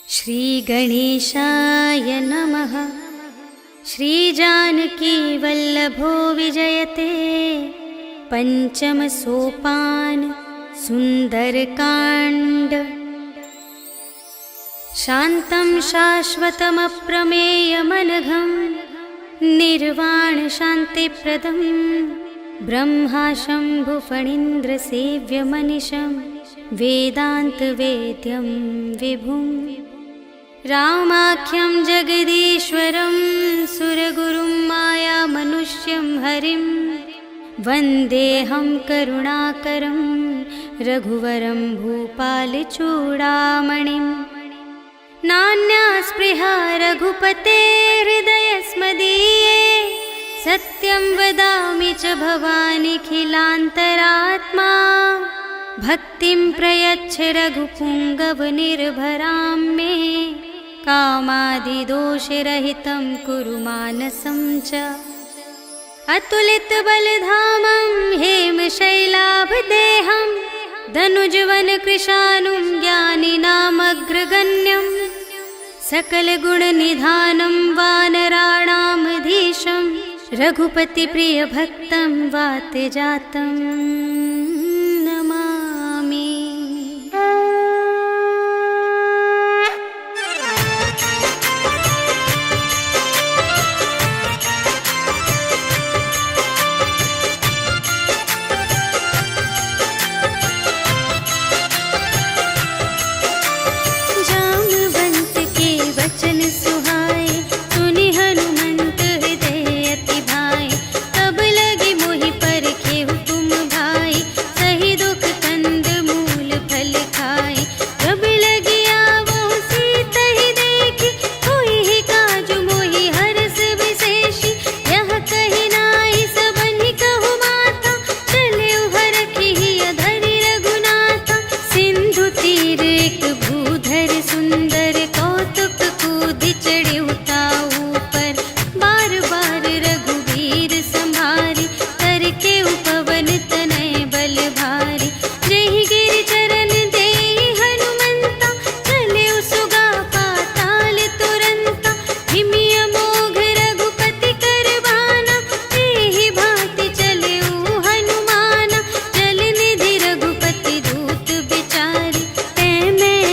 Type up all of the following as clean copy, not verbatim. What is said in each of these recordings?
श्रीगणेशाय नमः। श्रीजानकीवल्लभो विजयते पञ्चमसोपान सुन्दरकाण्ड। शान्तं शाश्वतमप्रमेयमनघं निर्वाणशान्तिप्रदं ब्रह्माशम्भुफणीन्द्रसेव्यमनिशं वेदान्तवेद्यं विभुम्। रामाख्यं जगदीश्वरं सुरगुरुं मायामनुष्यं हरिं वन्देऽहं करुणाकरं रघुवरं भूपालचूडामणिं। नान्या स्पृहा रघुपते हृदयस्मदीये सत्यं वदामि च भवानिखिलान्तरात्मा। भक्तिं प्रयच्छ रघुपुङ्गवनिर्भरां मे कामादिदोषरहितं कुरु मानसं च। अतुलितबलधामं हेमशैलाभदेहं धनुजवनकृशानुं ज्ञानिनामग्रगण्यं सकलगुणनिधानं वानराणामधीशं रघुपतिप्रियभक्तं वातजातं नमामि। जामवंत के वचन सुहाए सुनि हनुमंत हृदय अति भाए। तब लगे मोहि परखे हुकुम भाई सही दुख कंद मूल फल खाए। जब लगी आवो सीतहि देखी होई ही काजु मोहि हरस विशेषी। यह कही नाई सबनि कहु माता चले हरखी अधरि रघुनाथा। सिंधु तीर एक भूधर सुंदर कौतुक कूदि चढ़े उताऊ पर। बार बार रघुवीर संभारी करके उपवन तनय बल भारी। जेहि गिरि चरण देहि हनुमंता चले सुगा पाताल तुरंता। हिमि अमोघ रघुपति कर बाना एहि भांति चले हनुमाना। जल निधि रघुपति दूत बिचारी तै मैं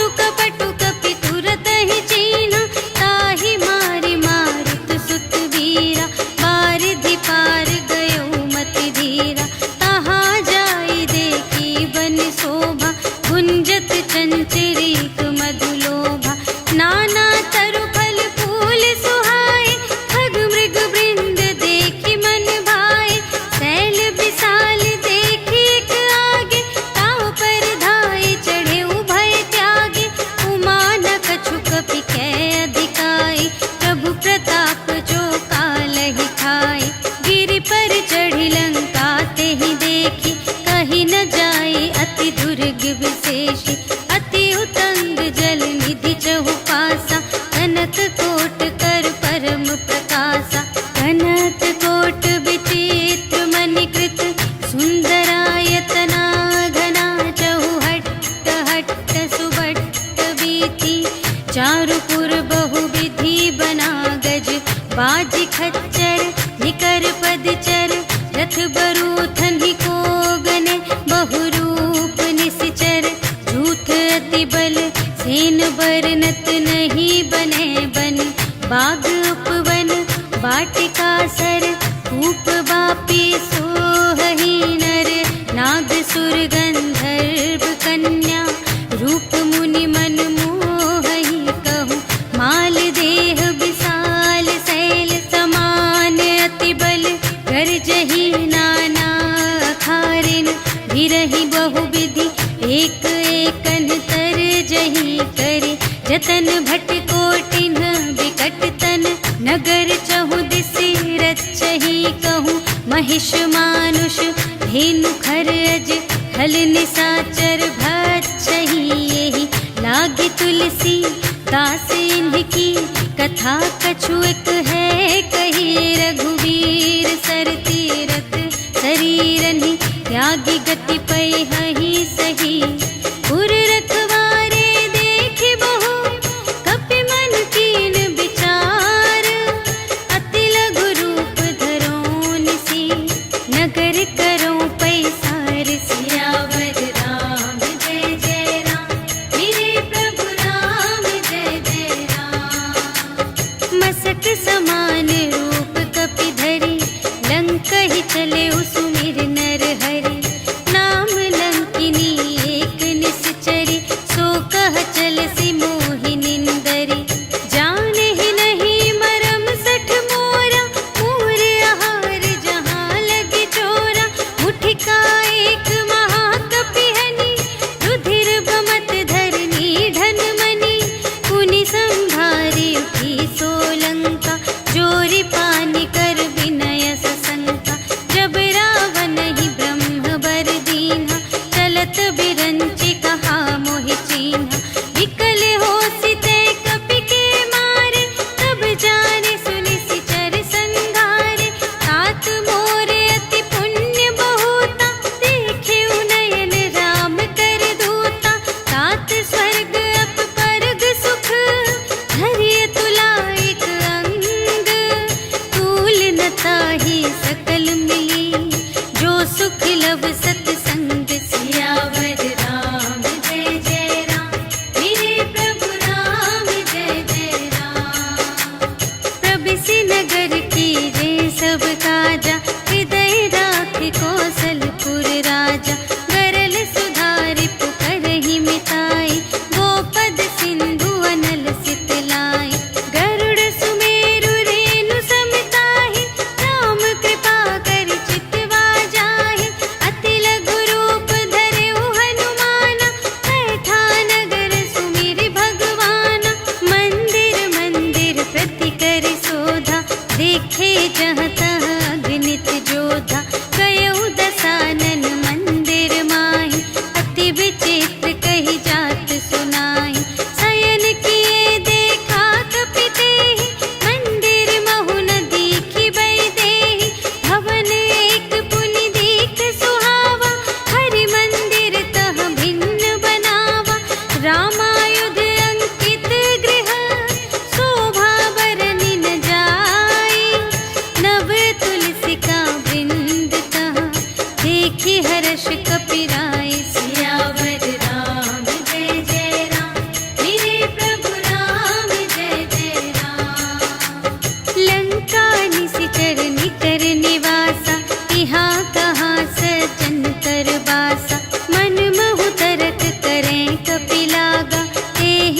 चारु कपटु कपि तुरत ही चीन्हा, ताहि मारि मारुत सुत वीरा, बारिधि पार गयो मति धीरा। तहाँ जाई देखी बन शोभा, गुंजत चंचरीक मधुलोभा। नाना तरु फल फूल सुहाए, खग मृग वृंद देखी मन भाए। सैल विशाल देखी एक आगे, ताव पर धाये चढ़े उभय त्यागे। उमा न कछु कपि कै अधिकाई, प्रभु प्रताप जो कालहि खाए। गिरि पर चढ़ी लंका तेहि देखी, कही न जाए अति दुर्ग विशेषी। अति उतंग जल निधि चहु पासा, कनक कोट कर परम प्रकाशा। कनक कोट विचित्र मणिकृत, सुंदरायतना घना। चहु हट्ट हट्ट सुभट्ट बीती, चारुपुर बहुविधि बना गज। बाजी खच्चर निकर पदचर, रथ बरूथन ही को गने। बहुरूप निश्चर झूठ अति बल, सेन बरनत नहीं बने बन। बाग उपवन वाटिका सर, कूप बापी सोहहि नर। नाग सुर गंधर्व कन्या, रूप मुनि मन मोहहि कहूँ। माल देह विशाल शैल समान, अति बल गरजहि नाना अखारिन। गिरहि बहुविधि एक एकन तरजहि करे। जतन भट कोटिन विकट तन, नगर चहु दिसि रचहि कहूँ। महिष मानुष धेनु खर अज, खल निसाचर भक्षहि एहि। लागे तुलसी दास इनकी, कथा कछु एक है कही। रघुवीर सर तीरथ शरीरनि, त्यागी गति पैहि सही। पुर रखवारे देखि बहु, कपि मन कीन विचार। अति लघु रूप धरो निसी, नगर करो पैसार। सियावर राम जय जय राम, मेरे प्रभु राम जय जय राम। मसक समान रूप कपि धरि, लंक ही चले सुमिर नर हरि। नाम लंक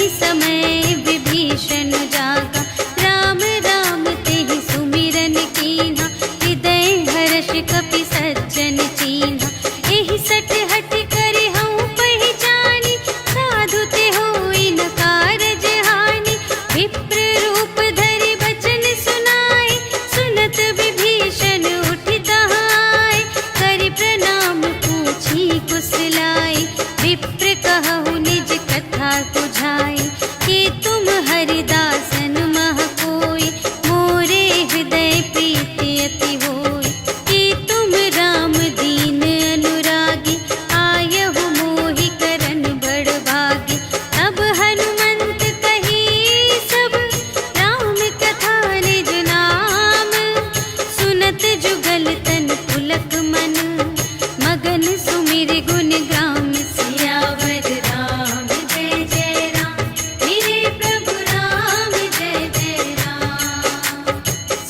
ही समय विभीषण जागा, राम राम तेहि सुमिरन कीन्हा, हृदय हर्ष कपि सज्जन चीन्हा। एहि सट हट करे हऊँ पहिचानी, साधु ते होई न कारज हानि। विप्र रूप धरि बचन सुनाए, सुनत विभीषण उठि तहाय। करि प्रणाम पूछी कुशलाए, विप्र कहु निज कथा बुझाए। कि तुम हरिदासन मह कोई, मोरे हृदय प्रीति अति होई। कि तुम राम दीन अनुरागी, आयहु मोहि करन बड़ भागी। तब हनुमंत कही सब, राम कथा निज नाम। सुनत जुगल तन पुलक मन, मगन सुमिर गुण ग्राम। सियावर राम जय जय राम, मेरे प्रभु राम जय जय राम।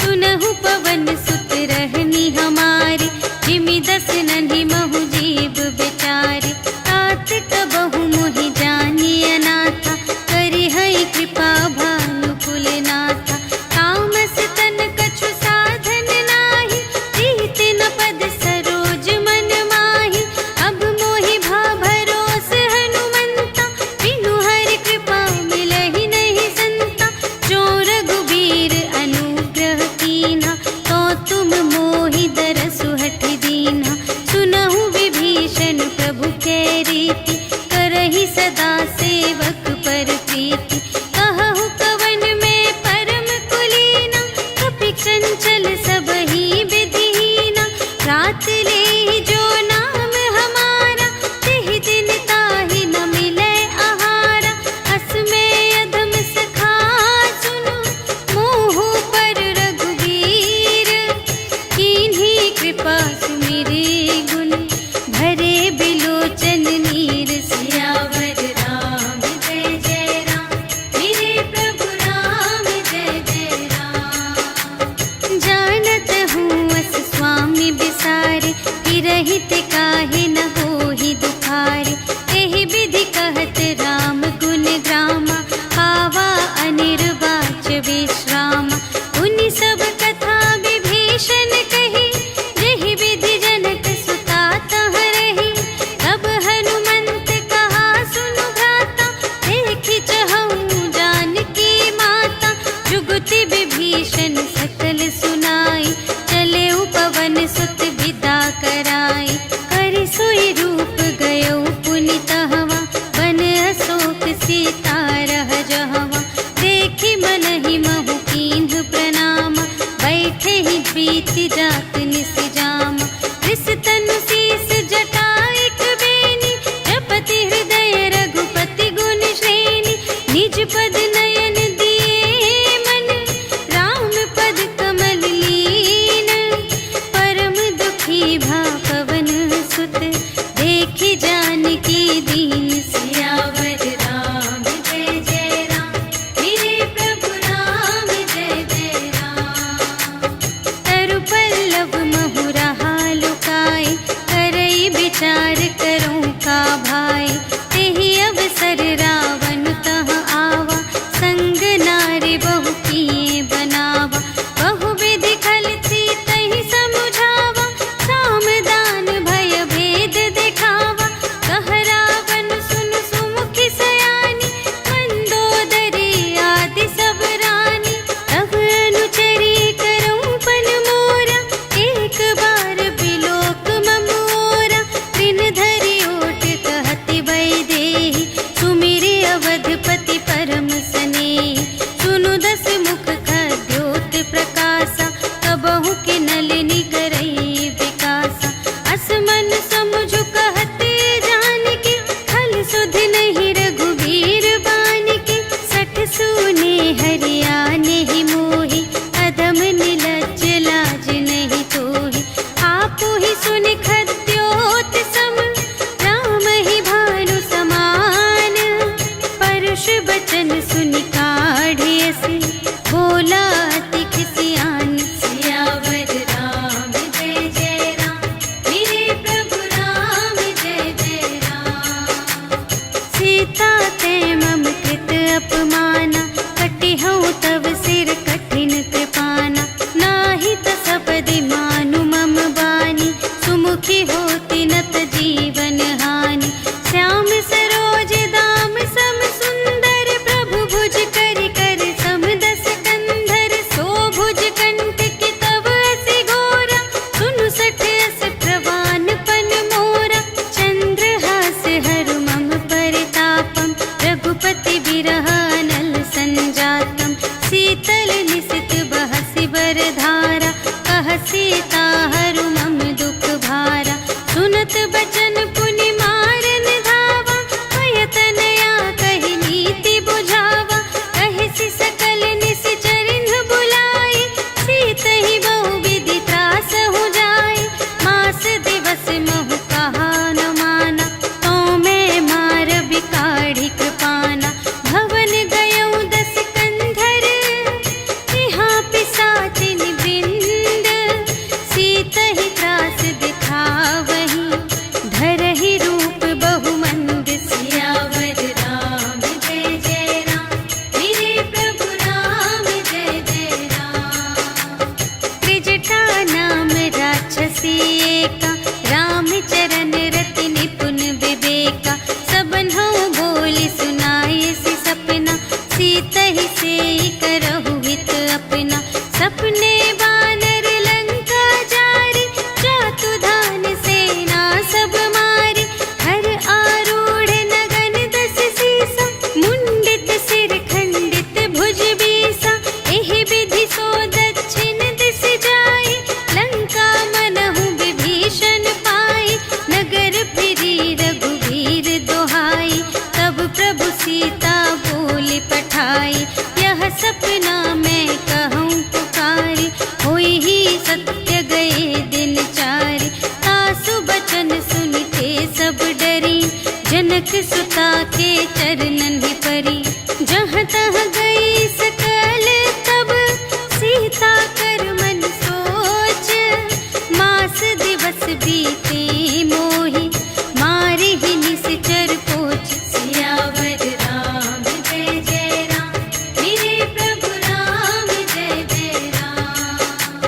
सुनहु पवन सुत रहनी हमारी, जिमि दस नन्हि महु जीव बिचारी। तात कबहु मोहि जानिय नाथा, करिहै कृपा भानु कुलनाथा। तामस तन कछु साधन नाही, प्रीत न पद सरोज मन माही। अब मोहि भा भरोस हनुमंता, बिनु हरि कृपा मिलहि नहीं संता। जो रघुबीर अनुग्रह कीन्हा, तो तुम मोहि दरसु हठि दीन्हा। सुनहु विभीषण प्रभु कै रीति, करहि सदा सेवक पर प्रीति। कहहु कवन में परम कुलीना, कपि चंचल सबहि विधिहीना। रात लेहि जो नाम हमारा, तेहि दिन ताहि न मिलै आहारा। अस में अधम सखा सुनु, मोहु पर रघुबीर। कीन्ही कृपा सुमिरि गुण, भरे बिलोचन नीर। सियावर राम जय जय राम, मेरे प्रभु राम जय जय राम। जानत हूँ अस स्वामी बिसारे, फिरहित काहे न होहि दुखारे। एहि विधि कहत राम गुण ग्रामा, पावा अनिर्वाच विश्रामा। उनि सब कथा विभीषण कही, जेहि विधि जनक सुता तह रही। तब हनुमंत कहा सुनु भ्राता, देखि चहऊँ जानकी माता। जुगति विभीषण सकल सुनाई, चले पवन सुत विदा कराई। करि सोई रूप गयो पुनि तहवा, बन अशोक सीता रह जहवा। देखि मनहि महु कीन्ह प्रणामा, बैठे ही बीति जात निस जामा। रिस तनु शीस जटा एक बेनी, जपति हृदय रघुपति गुण श्रेणी। निज पद नयन दिए मन, राम पद कमल लीन। परम दुखी भा पवन सुत, देखि जानकी दीन। सियावर राम जय जय राम, मेरे प्रभु राम जय जय राम। तरु पल्लव महु रहा लुकाए, करई विचार करूँ का भाई। तेहि अवसर रावण तह आवा, संग नारी बहु किए बनावा। बहु विधि खल सीतहि समुझावा, साम दान भय भेद दिखावा। कह रावण सुनु सुमुखि सयानी, मंदोदरी आदि सब रानी। तब अनुचरी करऊँ पन मोरा, एक बार बिलोक ममोरा। दिन धरि ओट कहति भय देहि, सुमिरि अवधपति परम स्नेहि। सुनु दस मुख खद्योत प्रकाशा, कबहु के नलिनी करई विकासा। अस मन समुझु कहत जानकी, खल सुध नहीं रघुबीर बानिकी। सठ सूने हरिया नहीं मोहि, अधम निलज्ज लाज नहीं तोहि। आपु ही सुनि खद्योत सम, राम ही भानु समान। परुष बचन सुनि काढ़िय से, बोला अति खिसियान। सियावर राम जय जय राम, मेरे प्रभु राम जय जय राम। सीता ते मम कृत हंसी बिरह अनल संजातम शीतल निशित बहसि बरधारा कह सीता हरु मम दुख भारा सुनत बचन पुनि मारन धावा भयतनया कहि नीति बुझावा कहि सकल निश्चरिन बुलाई सीतहि बहु विधि त्रास हो जाय मास दिवस महु कहा न माना तो मैं मार बिकाढ़ी कृपाना भवन गयौ दस कंधर यहाँ पिसाचिन वृंद सीतहि त्रास दिखावही धरहि रूप बहुमंद सियावर राम जय जय राम मेरे प्रभु राम जय जय राम त्रिजटा नाम राक्षसी एका रामचरण रति निपुण विवेका सबन्हु बोली सुनाए सि सपना सीतहि सेई करहु हित अपना सपने बानर लंका जारी जातु धान सेना सब मारी हर आरूढ़ नगन दस सीसा मुंडित सिर खंडित भुज बीसा एहि विधि सो दक्षिण दिस जाई लंका मनहु विभीषण पाई नगर फिरी रघुवीर दोहाई तब प्रभु सीता बोली पठाई यह सपना मैं कहूँ पुकारी होई ही सत्य गए दिन चारि तासु बचन सुनते सब डरी जनक सुता के चरणन ही परी जहाँ तहाँ गई सकल तब सीता कर मन सोच मास दिवस बीते मोहि मारे ही निश्चर पोच सियावर राम जय जय राम मेरे प्रभु राम जय जय राम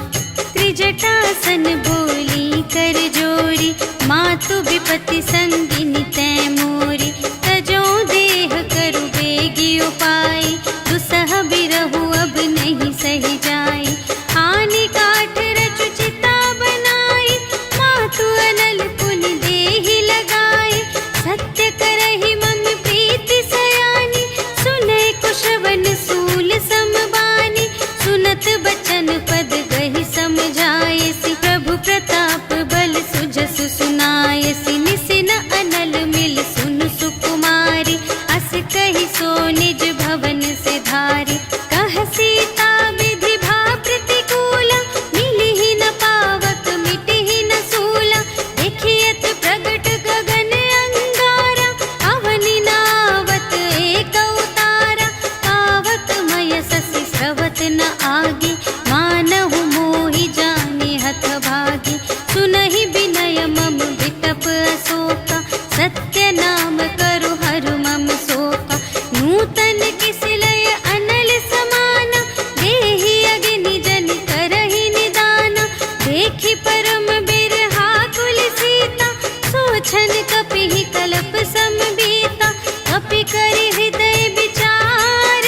त्रिजटासन बोली कर जोरी मातु विपति संगिनी तै मोरी तजो देह करु बेगी उपाय दुसह बिरहु अब नहीं सही जाई आनी काठ रचु चिता बनाई मातु अनल पुनि देहि लगाई सत्य करहि मम प्रीति सयानी सुनै कुशवन सूल समबानी सुनत बचन पद गहि समझायसि प्रभु प्रताप बल सुजसु सुनायसि निसिन अनल मिल सुन सुकुमारी अस कहि सो निज भवन से धारी कह सीता विधि भा प्रतिकूला मिलिहि न पावक मिटिहि न सूला देखियत प्रगट गगन अंगारा अवनि नावत एक अवतारा पावक मय ससि स्रवत न आगे मानहु मोहि जाने हथ भागी सुनहि विनय मम विटप अशोका सत्य नाम करु हरु मम शोका नूतन किसलय अनल समाना देहि अग्नि जन करहि निदाना देखि परम बिरहा कुल सीता सोछन कपिहि कल्प समबीता कपि करि हृदय विचार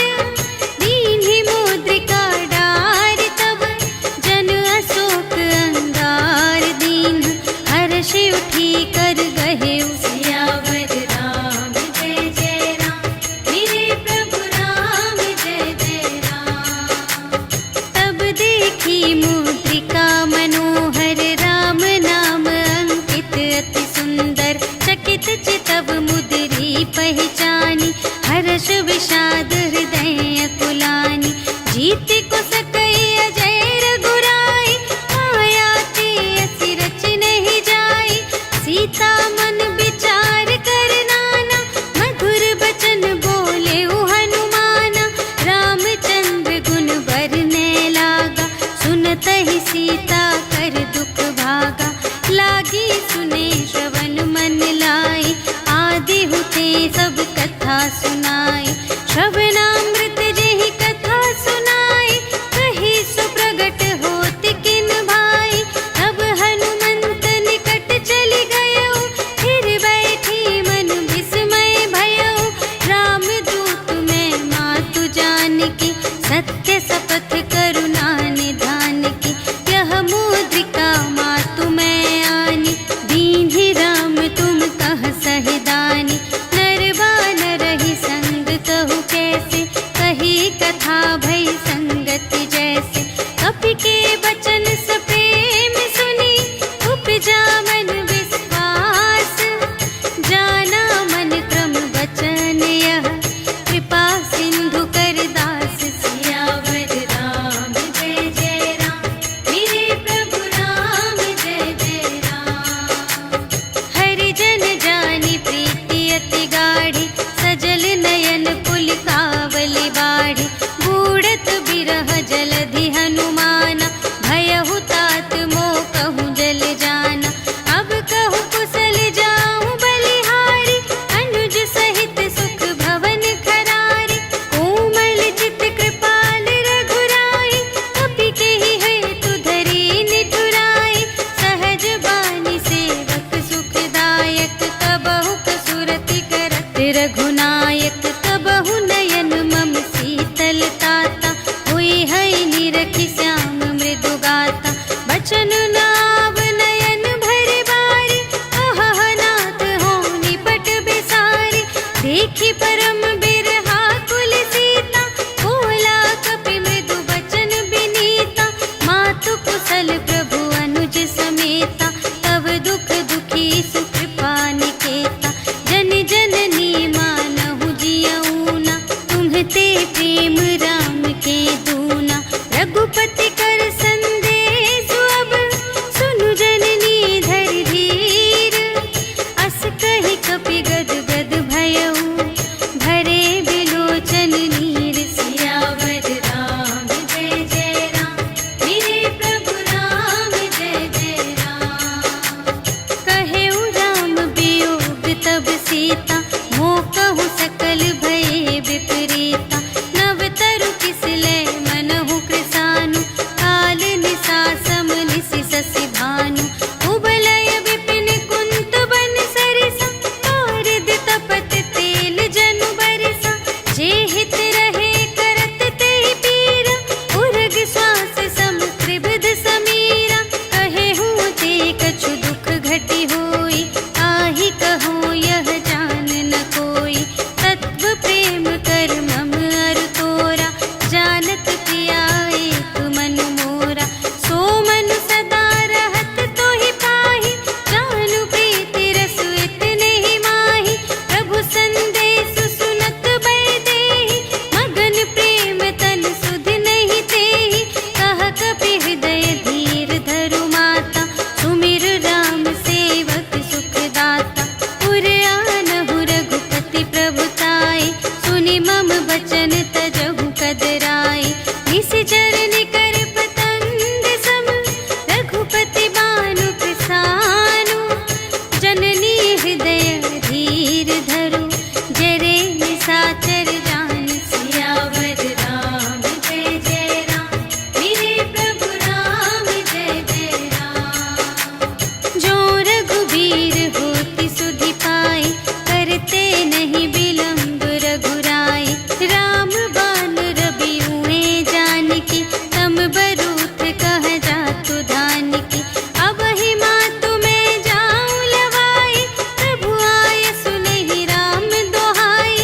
दीन्हि मुद्रिका डार तब जन अशोक अंगार दीन हर्षि उठी कर गहे सियावर राम जय जय राम मेरे प्रभु राम जय जय राम तब देखी मुद्रिका मनोहर राम नाम अंकित अति सुंदर चकित चितव मुद्री पहचानी हर्ष विषाद हृदय कुलानी जीति को सकई अजय रघुराई माया ते असि रच नहीं जाई सीता मन विचार कर नाना मधुर बचन बोले हनुमाना रामचंद्र गुण बरने लागा सुनत ही सीता कर दुख भागा लागी सुने श्रवण मन लाई आदि हुते सब कथा सुनाई श्रवणामृत जेहि कथा सुनाई कही सुप्रगट होत किन भाई तब हनुमंत निकट चली गयो फिर बैठी मन विस्मय भयो रामदूत मैं मातु जानकी सत्य शपथ करुणा निधान की यह मुद्रिका मातु मैं आनी दीन्हि राम तुम कह सहिदानी नरवा नरहि संग कहु बचन तजहु कदराए। निशिचर निकर पतंग सम रघुपति बानु प्रसानु। जननी हृदय धीर धरु जरे निशाचर जान। सियावर राम जय जय राम, मेरे प्रभु राम जय जय राम। जो रघुबीर होति सुधि पाए, करते नहीं विलंब रघुराए। राम बान रबिउए जानकी, तम बरूथ कह जातु धानकी। अब ही मातु मैं जाऊं लवाई, प्रभु आय सुनहि राम दोहाई।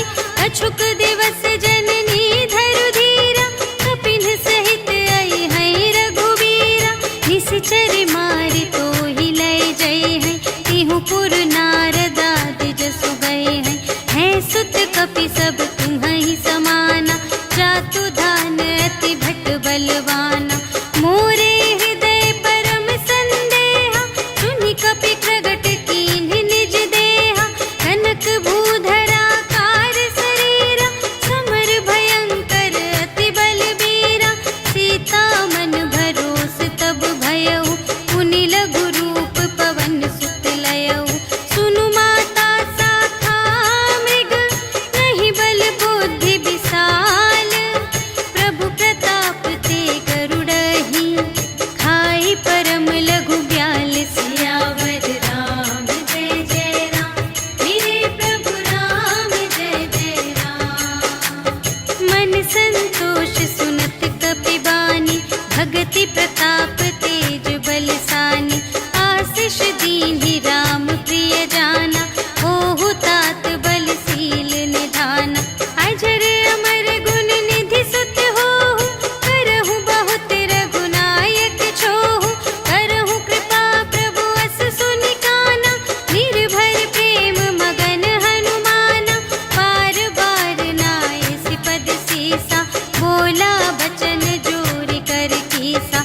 अछुक दिवस जननी धरु धीरा, कपिन सहित आई है रघुबीरा। निशिचर मारि तोहि लय जय है, तिहु पुर नारद आदि जसु गए हैं। है सुत कपि सब तुम्हि समाना, जातु धान अति भट बलवाना। मोरे हृदय परम संदेहा, सुनि कपि प्रगट कीन्ह निज देहा। कनक भूधरा कार शरीरा, समर भयंकर अति बलबीरा। सीता मन भरोस तब भयउ, पुनि लघु रूप पवन सुत लयउ। सुनु माता शाखा मृग, नहीं बल बुद्धि विशाल। प्रभु प्रताप ते गरुड़हि, खाई परम लघु ब्याल। सियावर राम जय जय राम, मेरे प्रभु राम जय जय राम। मन संतोष सुनत कपि बानी, भगति प्रताप तेज बलसानी। आशीष दीन्हि राम प्रिय जाना, ओहु तात बलशील निधाना। अजर अमर गुण निधि सुत होहु, करहु बहुत रघुनायक छोहु। करहु कृपा प्रभु अस सुनि काना, निर्भय प्रेम मगन हनुमाना। बार बार नाय सिपद सीसा, बोला बचन जोरि कर कीसा।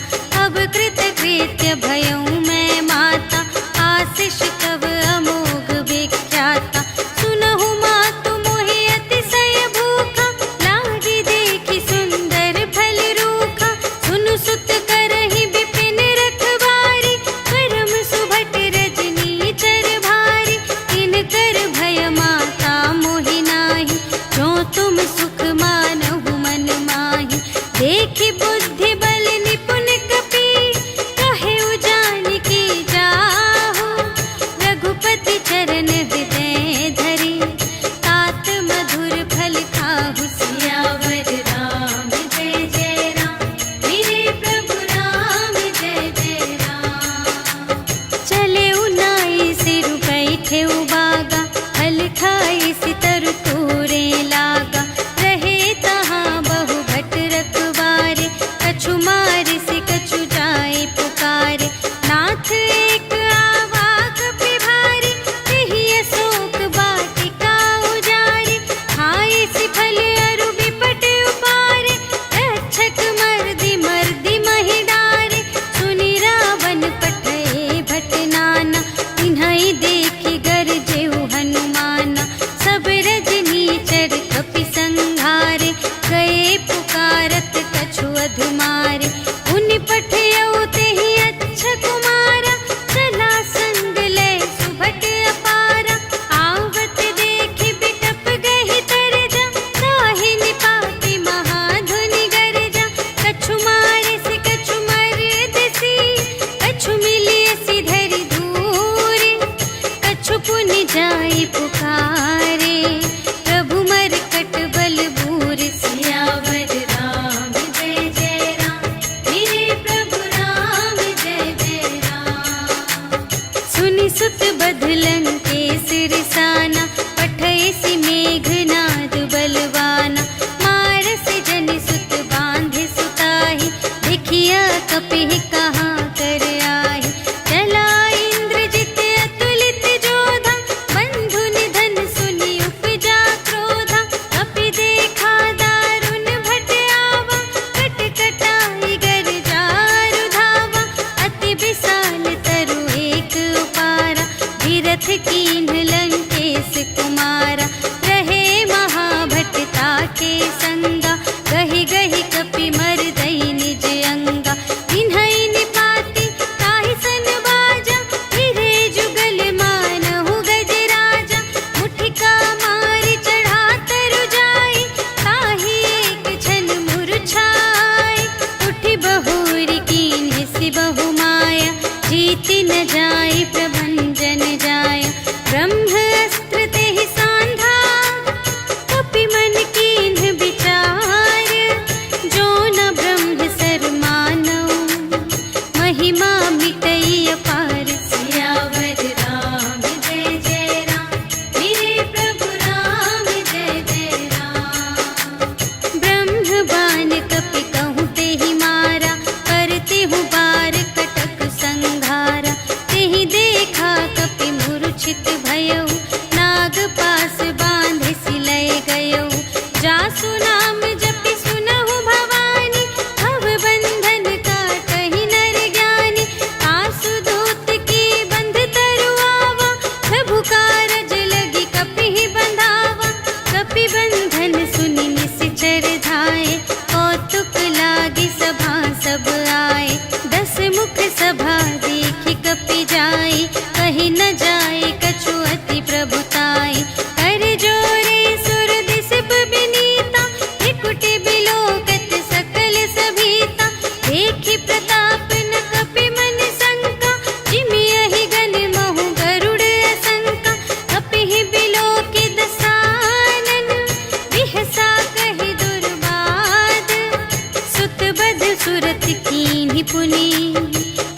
पुनि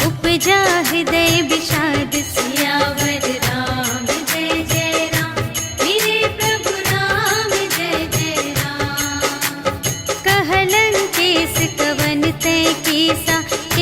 उपजा हृदय विषाद सियावर राम जय जय राम मेरे प्रभु राम जय जय राम। कहलन केस कवन तय कीसा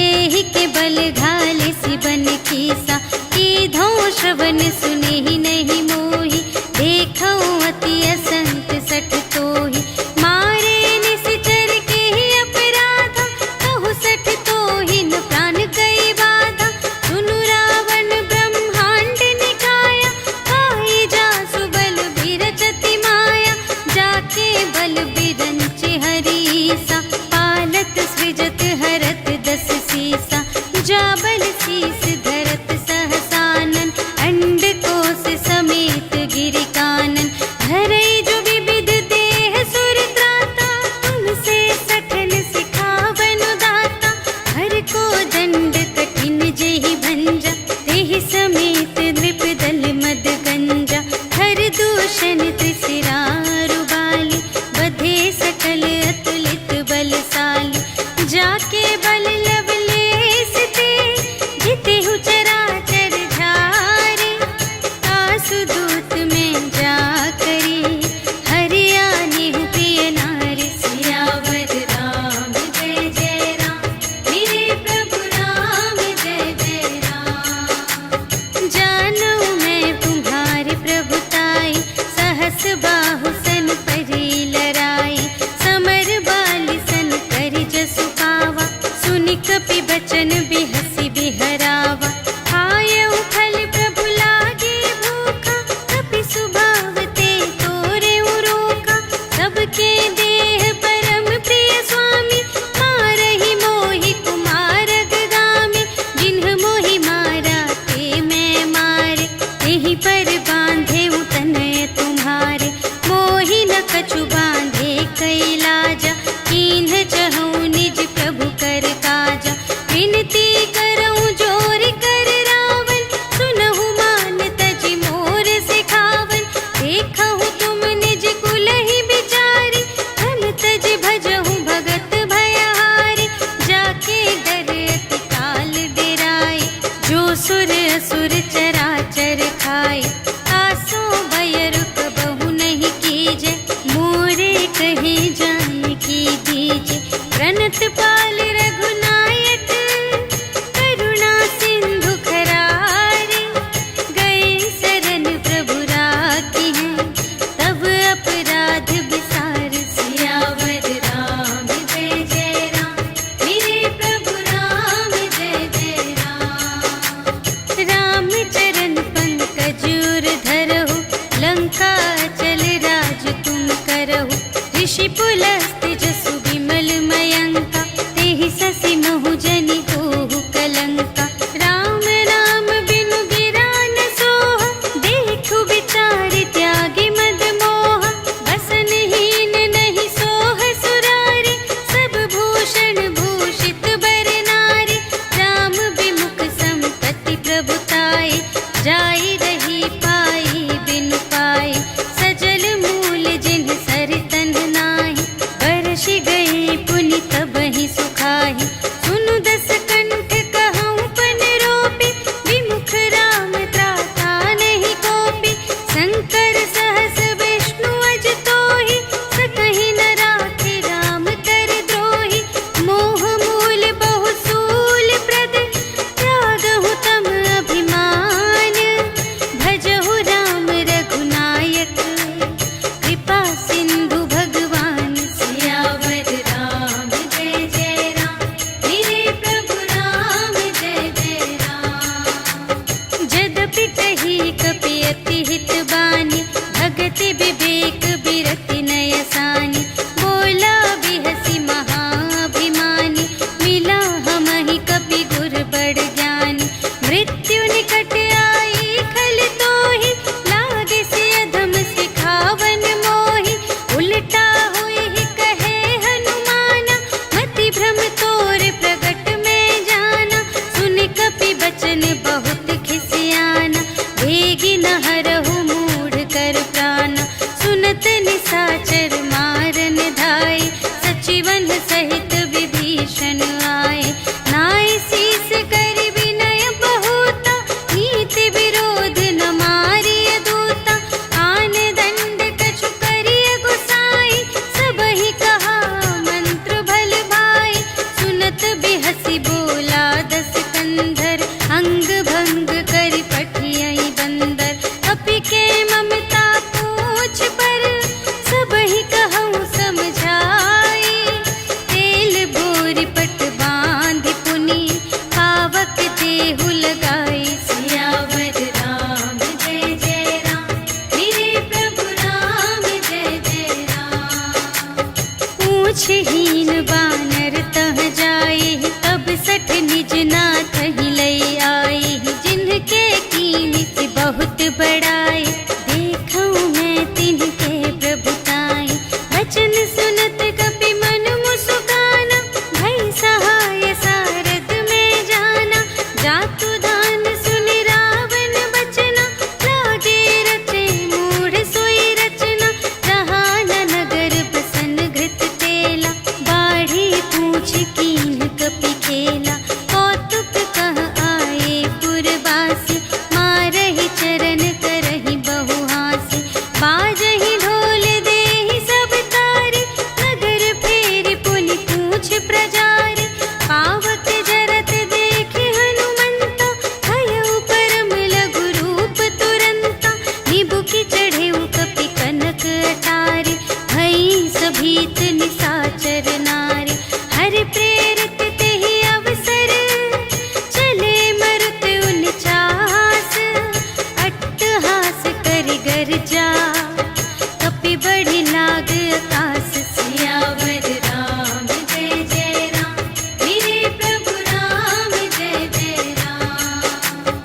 एहि के बल घाले सिबन कीसा कीधो श्रवण सुने ही नहीं मोहि देखो अति असंत सठ तोहि मारे निश्चर के ही अपराधा कहु सठ तोहि न प्राण गई बाधा सुनु रावण ब्रह्मांड निकाया खाई जासु बल बिरचति माया जाके बल बिरंचि हरीसा पालत सृजत हरत दस सीसा जा बल शीस धरत सहसानन अंड कोश समेत गिरि कानन धरई जो विविध देह सुर त्राता तुमसे सठन सिखावन दाता हर को दंड कठिन जेहि भंजा तेहि समेत नृप दल मद गंजा हर दूषण त्रिशिरारु बाली बधे सकल अतुलित बलशाली जाके बल लवलेस ते जितेहु चराचर झारे आसु दूत में जा करी हरियाणि प्रिय नारी सियावर राम जय जय राम मेरे प्रभु राम जय जय राम। जानो मैं तुम्हारी प्रभुताई सहस बाहु सन परी लराई समर बाली सन करि जसु पावा सुनि कपि बचन बिहसि बिहरावा आयउ फल प्रभु लागे भूखा कपि सुभाव ते तोरे रोका सबके देह परम प्रिय स्वामी मारहि मोहि कुमार गगामी जिन्ह मोहि मारा ते मैं मारे तेहि पर बांधे तनय तुम्हारे मोहि न कछु बांधे कैलाजा कीन्ह चहु निज प्रभु कर काजा विनती करऊं जोर कर रावण सुनहु मान तजि मोर सिखावन देखहु तुम निज कुल ही बिचारी धन तज भजहु भगत भयहारी जाके डर अति काल डेराए जो सुर असुर चराचर खाए आसो भय रुक बहु नहीं कीजे मोरे कहे जाए की दीजे प्रणत पाल रघुनायक करुणा सिंधु खरारे गए शरण प्रभु राखी हैं तब अपराध विसार सियावर राम जय जय राम मेरे प्रभु राम जय जय राम। राम चरण पंकज उर धरहु लंका चल राज तुम करहु ऋषि पुलस्त जसु विमल मयंका तेहि ससि महु जनि होहु कलंका राम नाम बिनु गिरा न सोहा देखु विचारि त्यागी मद मोहा बसनहीन नहीं सोह सुरारी सब भूषण भूषित बर नारी राम विमुख संपत्ति प्रभुताई जाई रही पाई बिनु पाई सजल मूल जिन्ह सर तन्ह नाही बरषि पूछहीन बानर तह जाए, तब सठ निज नाथ ही लई आए। जिनके कीन से बहुत बड़ाए, देखूं मैं तिनके प्रभुताई। वचन सुनत कपि मन मुस्काना, भई सहाय सारद में जाना। जातु दान सुनि रावण बचना, लागे रचे मूढ़ सोई रचना। जहान नगर बसन घृत तेला, बाढ़ी पूछ कीन कपि खेला। कौतुक कह आए पुरवासी, मारहि चरण करहि बहु हासी। बाजहि ढोल देहि सब तारी, नगर फेरि पुनि पूछ प्रजारी। पावक जरत देखि हनुमंता, भयउ परम लघु रूप तुरंता। निबुकि चढ़ेउ कपि कनक अटारी, भई सभीत निसाचर नारी। हरि प्रेरित तेहि अवसर, चले मरुत उनचास। अट्टहास करि गर्जा, कपि बढ़ि लाग आकाश। सियावर राम जय जय राम, मेरे प्रभु राम जय जय राम।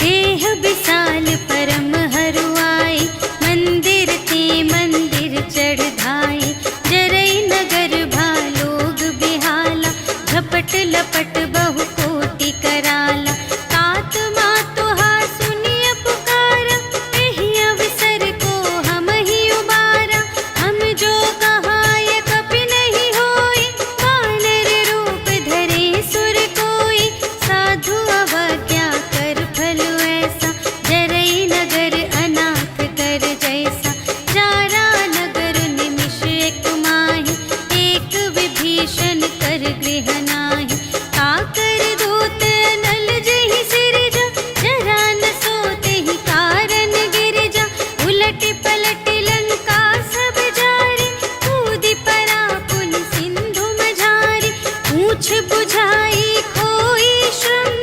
देह विशाल परम हरुआई, मंदिर ते मंदिर चढ़ धाई। जरई नगर भालोग बिहाला, झपट लपट बहु कोटि कराला। तात मातु हा सुनिय पुकारा, एहि अवसर को हम ही उबारा। हम जो कहाय कपि नहीं होई, वानर रूप धरे सुर कोई। साधु अवज्ञा कर फल ऐसा, जरई नगर अनाथ कर जैसा। जारा नगर निमिष एक माहि, एक विभीषण कर गृह नाही। काकर दूत अनल जहि सिरजा, जरा न सोतेहि कारण गिरजा। उलटि पलटि लंका सब जारी, कूदि परा पुनि सिंधु मझारी। पूछ बुझाई खोई श्रम,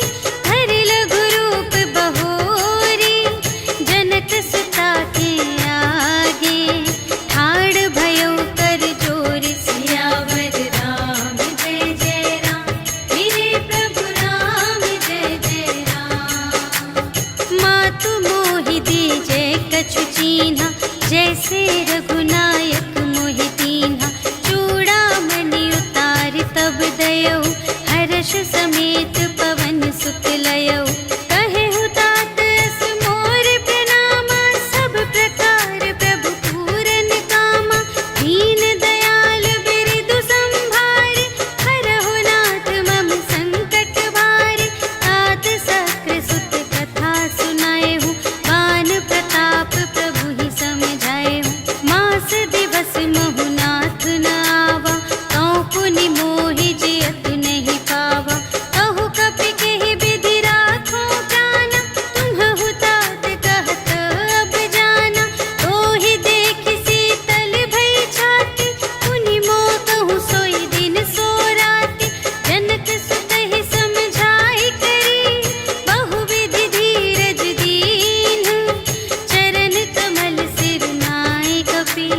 धरि लघु रूप बहोरी। जनक सुता के आगे, ठाड़ भयउ कर जोर। सियावर राम जय जय राम, मेरे प्रभु राम जय जय राम। मातु मोहि दीजै कछु चीन्हा, जैसे रघुनायक मोहि दीन्हा। चूड़ामणि उतारि तब दयौ, हर्ष समेत पवन सुत लयौ। कहेहु तात अस मोर प्रणामा, सब प्रकार प्रभु पूरन कामा। दीन दयाल बिरदु संभारे, हरहु नाथ मम संकट भारे। तात सक्र सुत कथा सुनाएहु, बान प्रताप प्रभु ही समझाएहु। मास दिवस महु नाथ न आवा, कौ पुनि मोहि जियत नहीं पावा। कहु कपि केहि विधि राखो प्राना, तुम्हहु तात कहत अब जाना। तोहि देखि शीतल भई छाती, पुनि मोह कहूँ सोई दिन सो राति। जनक सुतहि समझाई करी, बहु विधि धीरज दीन्ह। चरण कमल सिर नाय कपि,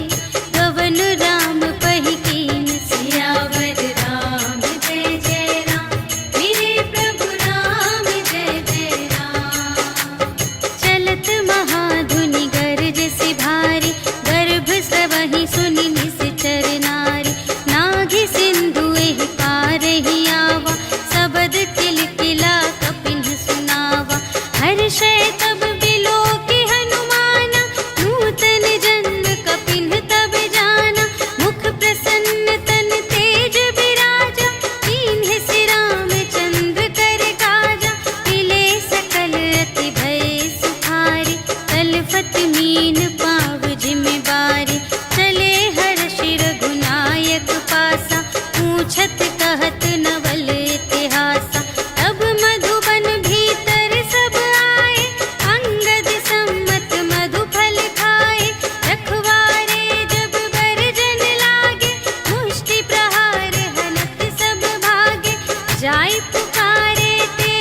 गवन राम पहि कीन। सियावर राम जय जय राम, मेरे प्रभु राम जय जय राम। चलत महाधुनि गरज सि भारी, गर्भ सबहि सुनि निश्चर नारी। नाघि सिंधु एहि पार ही आवा, सबद किलकिला कपिन सुनावा। हर्षै तब बिलोकि हनुमाना, नूतन जन्म कपिन तब जाना। मुख प्रसन्न तन तेज बिराजा, कीन्ह सि रामचंद्र कर काजा। मिले सकल अति भय सुखारी, तलफत मीन पाव जिम बारी। चले हर्षि रघुनायक पासा, पूछत कहत नवल इतिहासा। तब मधुबन भीतर सब आए, अंगद सम्मत मधु फल खाए। रखवारे जब बरजन लागे, मुष्टि प्रहार हनत सब भागे। जाय पुकारे ते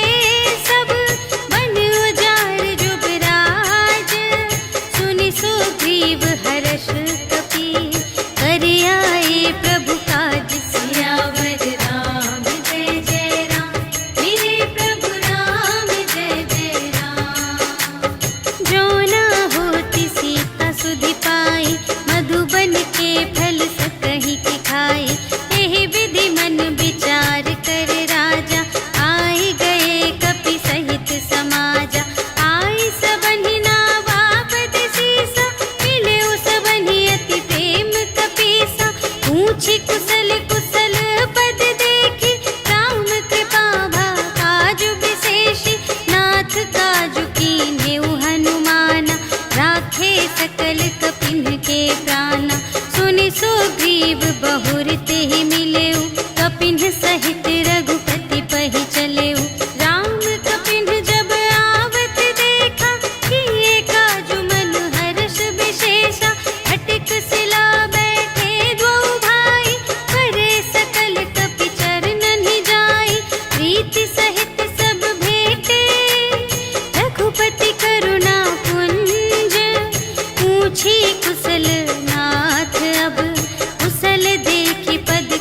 सब, बन उजार जुबराज। सुनि सुग्रीव हर्ष कपि, करि आए प्रभु काज। बढ़ाए। यही विधि मन विचार कर राजा, आई गए कपि सहित समाजा। आई सबनि नावापद सीसा, मिले सबनि अति प्रेम कपीसा। पूछी कुशल कुशल पद देखी, राम कृपा भा काजु विशेषी। नाथ काजु कीन्हेउ हनुमाना, राखे सकल कपिन के प्राणा। सुनि सुग्रीव बहुर तेहि मिलेउ, कपिन सहित रघुपति पहि चलेउ। राम कपिन जब आवत देखा, किए काजु मन हर्ष विशेषा। अटक सिला बैठे द्वौ भाई, करे सकल कपि चरणनि जाई। प्रीति सहित सब भेटे, रघुपति करुणा पुंज। पूछी कुशल नाथ अब, कुशल देखी पद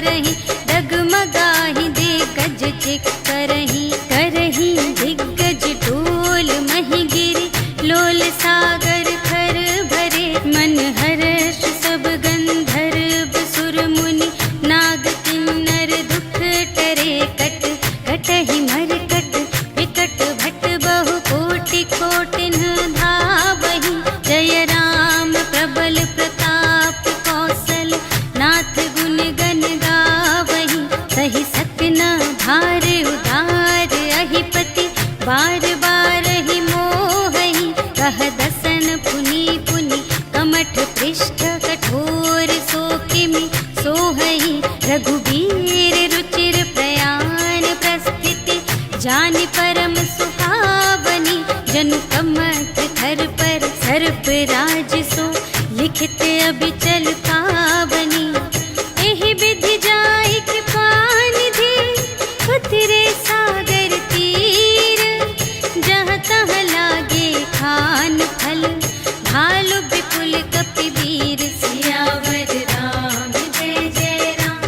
करही, डगमगाही दिग्गज चिक करही, करही दिग्गज डोल मही गिरी, लोल सागर खर भरे, मन हर्ष सब गंधर्व सुर मुनि, नाग किन्नर दुख टरे, कट कटहि मरकट विकट भट बहु कोटि कोटिन धावहि, जय राम प्रबल प्रताप कौशल नाथ गुण गण गावहि, सहि सकना भार उदार अहिपति, बार बार ही मोहहि, कह दसन पुनि पुनि, कमठ पृष्ठ कठोर सो किमि सोहहि, रघुबीर रुचिर प्रयाण प्रस्थिति, जानि परम सुहावनी, जनु कमठ धर पर सर्प राज सो, लिखित अबिचल पावनी, एहि विधि जाय कृपा निधि, उतरे सागर तीर, जहाँ तहाँ लागे खान फल, भालु विपुल कपिवीर, सियावर राम जय जय राम,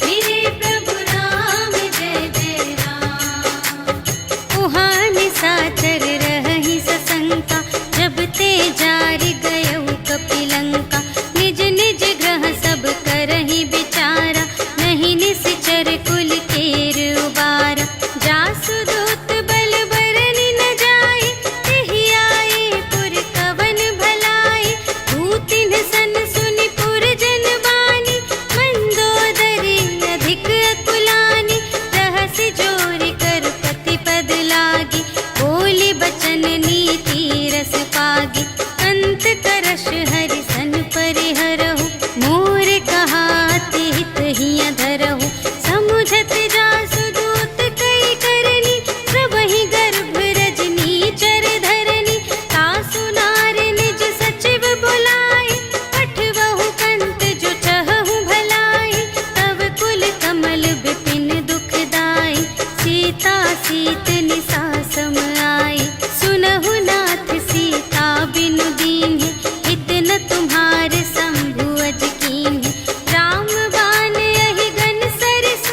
मेरे प्रभु राम जय जय राम। उहाँ निशाचर रहहि सशंका, जब ते जारि गयउ कपिलंका, निज निज ग्रह सब करहि विचारा, नहीं निश्चर कुल केर उबारा, जासु दूत बल बरनि न जाए, तेहि आए पुर कवन भलाए, दूतिन सन सुनि पुर जन बानी, मंदोदरी अधिक अकुलानी, रहसि जोरि कर पति पद लागी, बोली बचन नीति रस पागी, अंत करश हरि सन परिहरहु, मोर कहाति हित हिय धरहु, समुझत जासु दूत कई करनी, प्रभहि गर्भ रजनी चर धरनी, तासु नार निज सचिव बुलाए, पठवहु कंत जो चहहु भलाए, तब कुल कमल विपिन दुखदाई, सीता सीत निसा सम आई, सुनहु नाथ सीता बिनु दीन्हि, हित न तुम्हारे शंभु अज कीन्हि, राम बाण यहि गन सरिस,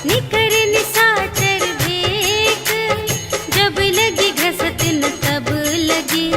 निकर निशाचर भेक, जब लगी घसत न तब लगी,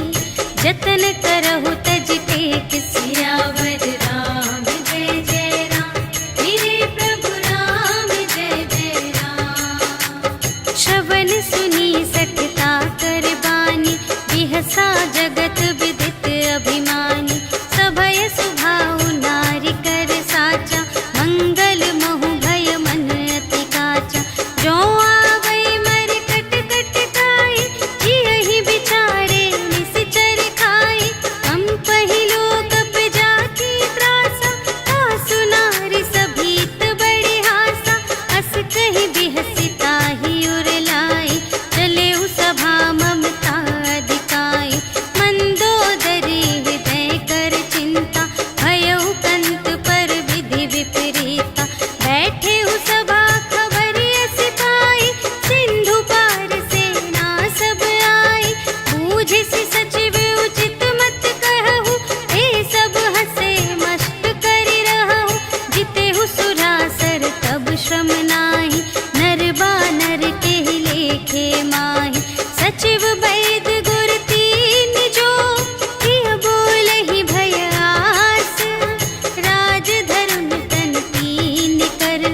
जतन करहु तज टेक, सियावर राम जय जय राम, मेरे प्रभु राम जय जय राम। श्रवण सुनी सठता कर बानी, बिहसा जगत विदित अभिमानी, सभय सुभाउ नारी कर साचा, मंगल महु भय मन अति काचा, जो आवै मर कट कट खाई, जियहि विचारे निश्चर खाई, हम पहिलो कप जाकी त्रासा, तासु नारी सभीत बड़े हासा, अस कहि बिहसि ताहि उर लाई, चले उ सभा ममता अधिकाई, मंदोदरी हृदय कर चिंता, भयउ कंत पर विधि विपरीता, बैठे उ सभा खबर अस पाई, सिंधु पार सेना सब आई, बूझिसि सचिव उचित मत कहु, ए सब हसे मस्त करि रहु, जितेहु सुरासर तब श्रम नाही, नर बानर केहि लेखे माहि, सचिव वैद गुर तीन जो, किय बोलहि भय आस, राज धरुन तन तीन कर,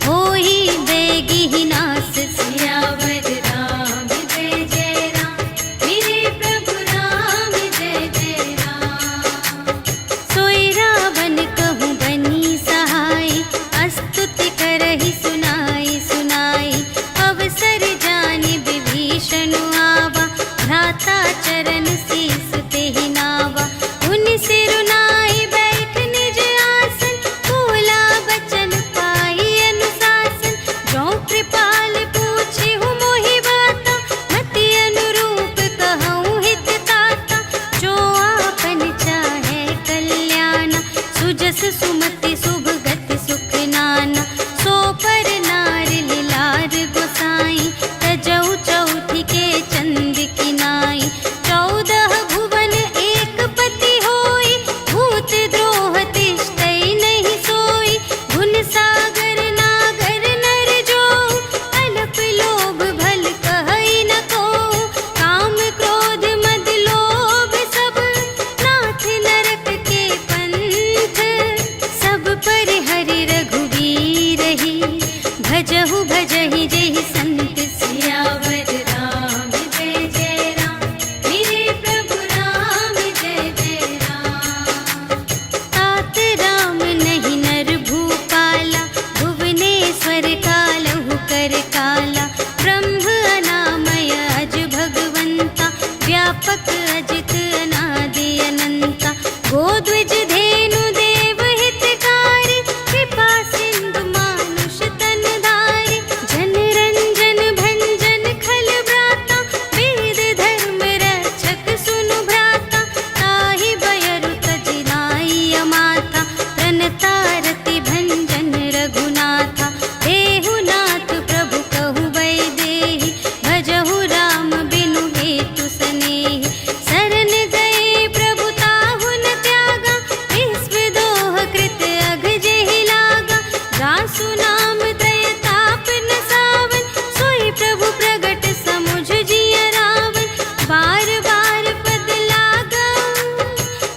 होहि बेगिहि नास, सियावर राम जय जय राम, मेरे प्रभु राम जय जय राम। सोई रावण कहूँ बनी सहाय, अस्तुति करहि सुनाई सुनाई, अवसर जानि विभीषण आवा, भ्राता चरण शीस तेहि नावा, उनि सिरुनाई बैठ निज आसन, बोला बचन पाई अनुशासन, जो कृपाल पूछेहु मोहि बाता, मति अनुरूप कहूँ हित ताता, जो आपन चाहे कल्याण, सुजस सुमति शुभ गति सुख नाना, सो पर भजहु भजहि जेहि संत सियावर राम जय जय राम मेरे प्रभु राम जय जय राम। तात राम नहीं नर भूपाला भुवनेश्वर कालहु कर काला ब्रह्म अनामय अज भगवंता व्यापक अजित अनादि अनंता गोद्विज धेनु देव हितकारी कृपा सिंधु मानुष तन धारी जन रंजन भंजन खल व्राता वेद धर्म रक्षक सुनु भ्राता ताहि बयरु तजिनाई माथा प्रणतारति भंजन रघुनाथा देहुनाथ प्रभु कहु वैदेही भजहु राम बिनु हेतु सनेही शरण गए प्रभु ताहु न त्यागा विश्व दोह कृत अघ जेहि लागा रासु नाम त्रय ताप न सावन सोई प्रभु प्रगट समुझ जिय रावण बार बार पद लागा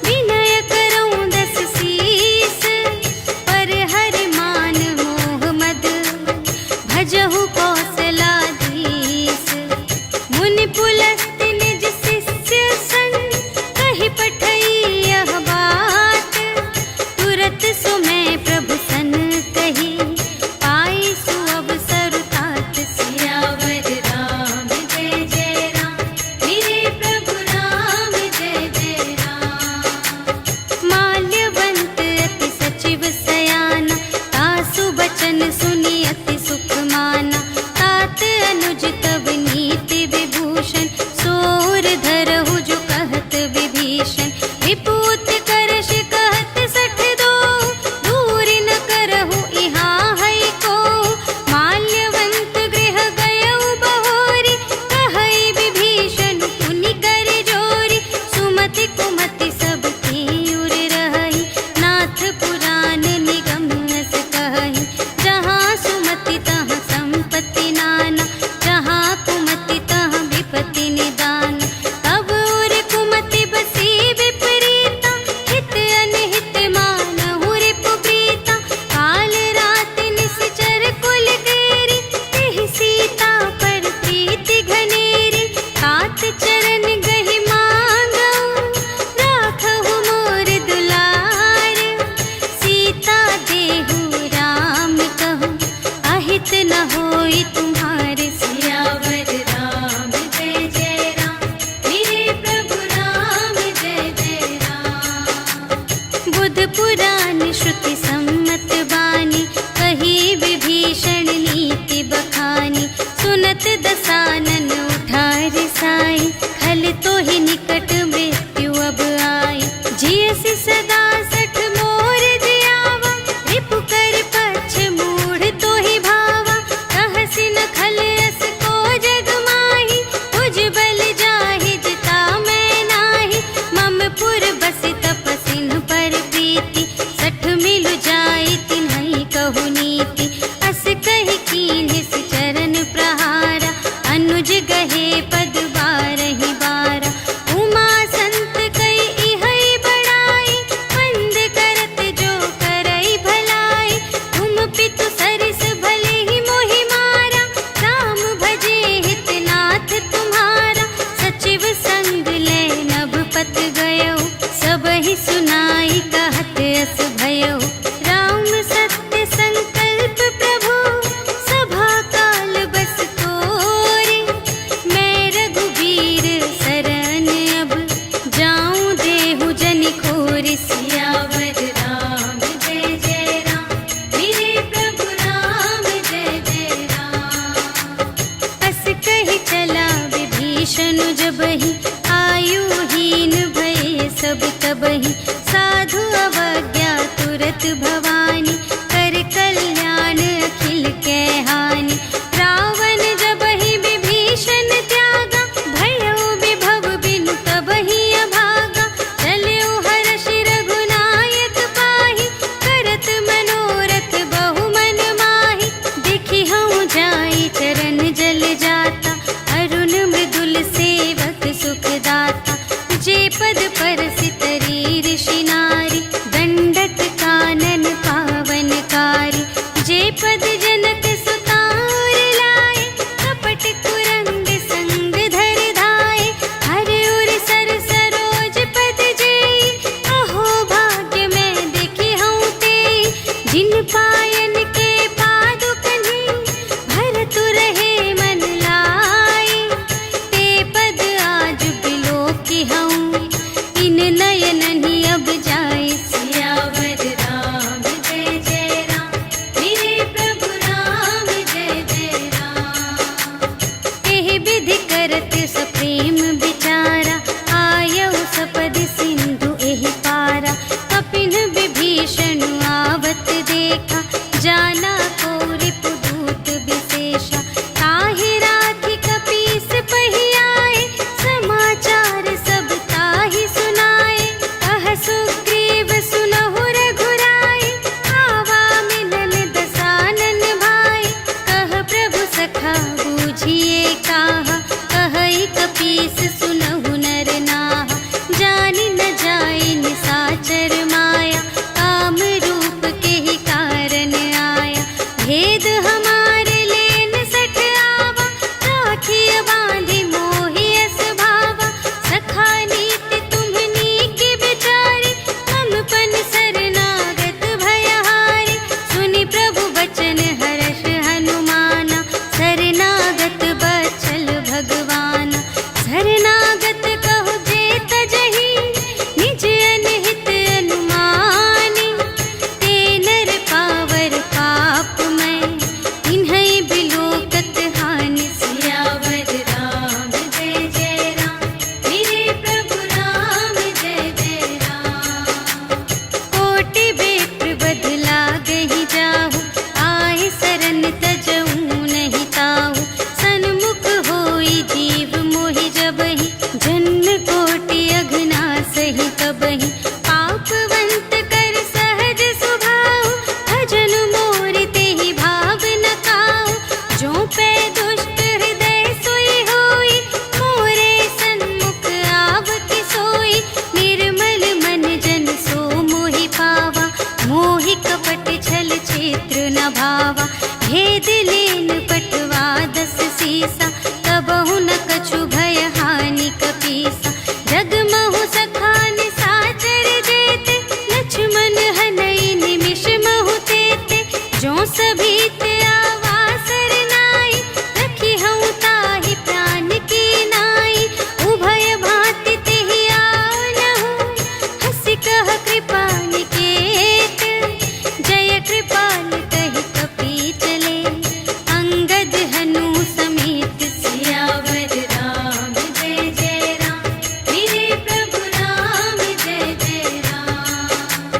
विनय करऊं दस शीस पर हरि मान मोह मद भजहु कौशलाधीश मुनि पुलस्त्य निज शिष्य संग कहि पठई यह बात तुरत सुमय प्रभु सन कही पाई सुअवसर तात सियावर राम जय जय राम मेरे प्रभु राम जय जय राम। माल्यवंत अति सचिव सयाना तासु बचन सुनि अति सुख माना तात अनुज तब नीति विभूषण सोर धरहु जो कहत विभीषण विपूत करश कहत सठ दो दूर न करहु इहाँ है को माल्यवंत गृह गयउ बहोरी कहई विभीषण पुनि कर जोरी सुमति कुमति सब की उर रही नाथ पुराण निगम अस कहई जहाँ सुमति तहाँ संपत्ति नाना जहाँ कुमति तहाँ विपत्ति निदान तब उर कुमति बसी विपरीता हित अनहित मानहु रिपु प्रीता काल रात निश्चर कुल केरी तेहि सीता पर प्रीति घनेरी तात चरण गहि मांगऊ राखहु मोर दुलार सीता देहु राम कहूँ अहित न होई तुम्हारे सियावर राम जय जय राम मेरे प्रभु राम जय जय राम। बुध पुराण श्रुति सम्मत बानी कही विभीषण नीति बखानी सुनत दसानन उठार साई खल तो ही निकट मृत्यु अब आई जियसि सदा सठ मोर जियावा रिपु कर पक्ष मूढ़ तो ही भावा कहसि न खल अस को जग माही तुझ बल जाहि जिता मैं नाही मम पुर बसि तपसिन पर प्रीति सठ मिलु जाई तिन्हई कहु नीति अस कहि कीन्हिस चरण प्रहारा अनुज गहे पद बारहि बारा उमा संत कई इहई बड़ाई मंद करत जो करई भलाई तुम पितु सरिस भले ही मोहि मारा राम भजे हितनाथ तुम्हारा सचिव संग ले नभ पत गयो सबहि सुनाई कहत अस भयो राम सत्य संकल्प प्रभु सभा काल बस तोरे मैं रघुबीर शरण अब जाऊं देहु जनि खोरि सियावर राम जय जय राम मेरे प्रभु राम जय जय राम। अस कहि चला विभीषण जबहि आयुहीन भये सब तबहि साधु अवज्ञा तुरत भवानी कर कल्याण अखिल के हानि रावण जबहि विभीषण त्यागा भयो विभव बिनु तबहि अभागा चल्यो हर्ष रघुनायक पाहि करत मनोरथ बहु मन माहि देखि हऊँ जाई चरण जल जाता अरुण मृदुल सेवक सुखदाता जे पद पर सितरी ऋषि नारी दंडक कानन गावा। भेद लेन पटवा 10 सीसा, तबहु न कछु भय हानि कपीसा। जगमहु सखान साचर जेते, लक्ष्मण हनई निमिष महु तेते। जो सभी ते आवासर नाई, रखी हूँ ताहि प्राण की नाई। उभय भांति तेहि आनहु, हंसि कह कृपा निकेत। जय कृपाल कहि कपि चले, अंगद हनु समेत। सियावर राम जय जय राम, मेरे प्रभु राम जय जय राम।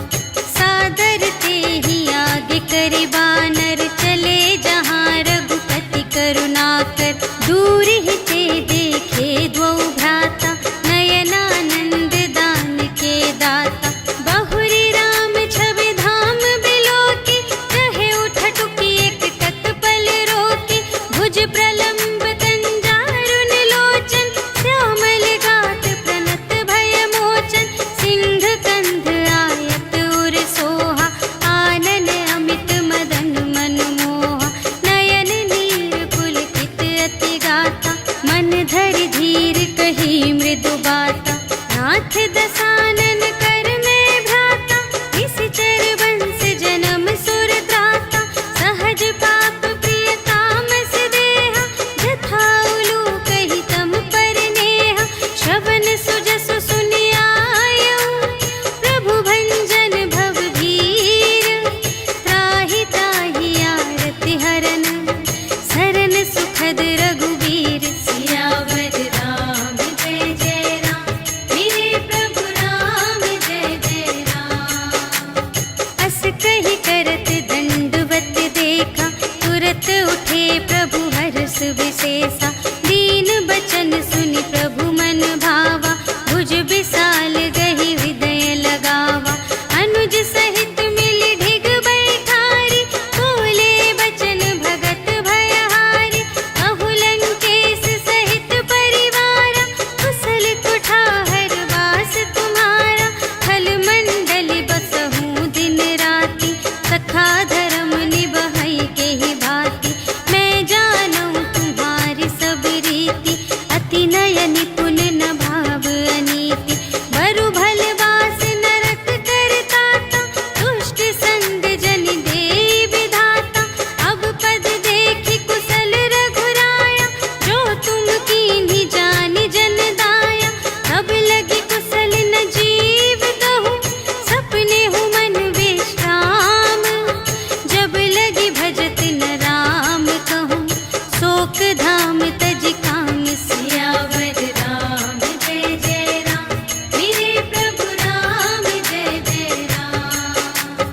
सादर तेहि आगे करि बानर, चले जहाँ रघुपति करुणाकर। दूर ही ते देखे द्वौ भ्राता, नयनानंद दान के दाता। बहुरी राम छवि धाम बिलोकी, रहे उठटुकी एक तत्पल रोकी। भुज प्रलंब कंजारुन लोचन, श्यामल गात प्रणत भय मोचन। सिंह कंध आयत उर सोहा, आनन अमित मदन मनमोहा। नयन नीर पुलकित अति गाता, मन धरि धीर कही मृदु बाता। नाथ दसानन कर में भ्राता, निश्चर वंश जन्म सुर त्राता। सहज पाप प्रिय तामस देहा, जथा उलूक ही तम पर नेहा। श्रवण सुजसु सुनि आयऊ, प्रभु भंजन भव भीर। त्राहि त्राहि आरति हरन, सरन सुखद रघुवीर। सियावर राम जय जय राम, मेरे प्रभु राम जय जय राम। अस कहि करत दंडवत देखा, तुरत उठे प्रभु हर्ष विशेषा। दीन बचन सुनि प्रभु मन भावा, भुज विशाल गहि हृदय लगावा। अनुज सहित मिलि ढिग बैठारी, बोले बचन भगत भयहारी। कहु लंकेश सहित परिवारा, कुशल कुठार वास तुम्हारा। खल मंडल बसहु दिन राति, सखा धर्म निबहै केहि भांति। मैं जानूं तुम्हारी सब रीति, अति नय निपुण न भाव अनीति। बरु भल वास नरक करताता, दुष्ट संग जन देई विधाता। अब पद देखि कुशल रघुराया, जो तुम कीन्ही जानि जन दाया। तब लगी कुशल न जीव कहूँ, सपने हूँ मन विश्राम। जब लगी भजत न राम कहूँ, शोक धाम तज काम। सियावर राम जय जय राम, मेरे प्रभु राम जय जय राम।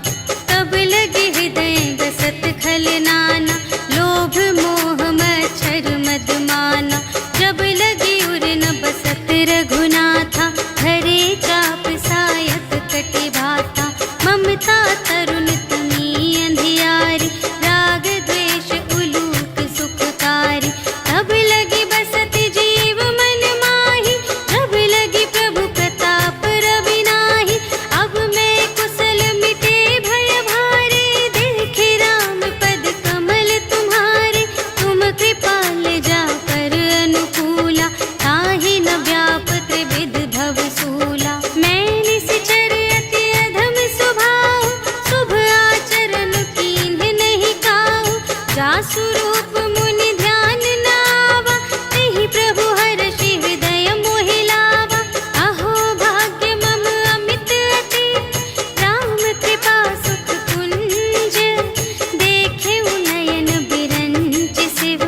तब लगे हृदय गसत खल नाना, लोभ मोह मच्छर मद माना। जब लगी उर न बसत रघुनाथा, धरे चाप सायक कटि भाता। ममता तरुण तमी अंधियारी, राग द्वेष उलूक सुखकारी। तब लगी बसत जीव मन माही, जब लगी प्रभु प्रताप रवि नाही। अब मैं कुशल मिटे भय भारे, देखे राम पद कमल तुम्हारे। तुम कृपाल जा कर अनुकूला, ताहि न व्याप त्रिविध भव सूला। मैं निश्चर अति अधम स्वभाव, शुभ आचरण कीन्ह नहीं काहू। जासु रूप मुनि ध्यान न आवा, तेहि प्रभु हर्षि हृदय मोहि लावा। अहो भाग्य मम अमित अति, राम कृपा सुख कुंज। देखे नयन बिरंच शिव,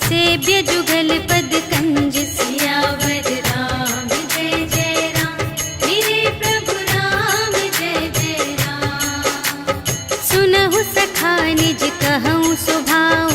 सेव्य जुगल पद कंज। सियावर राम जय जय राम, मेरे प्रभु राम जय जय राम। सुनहु सखा निज कहूँ स्वभाव,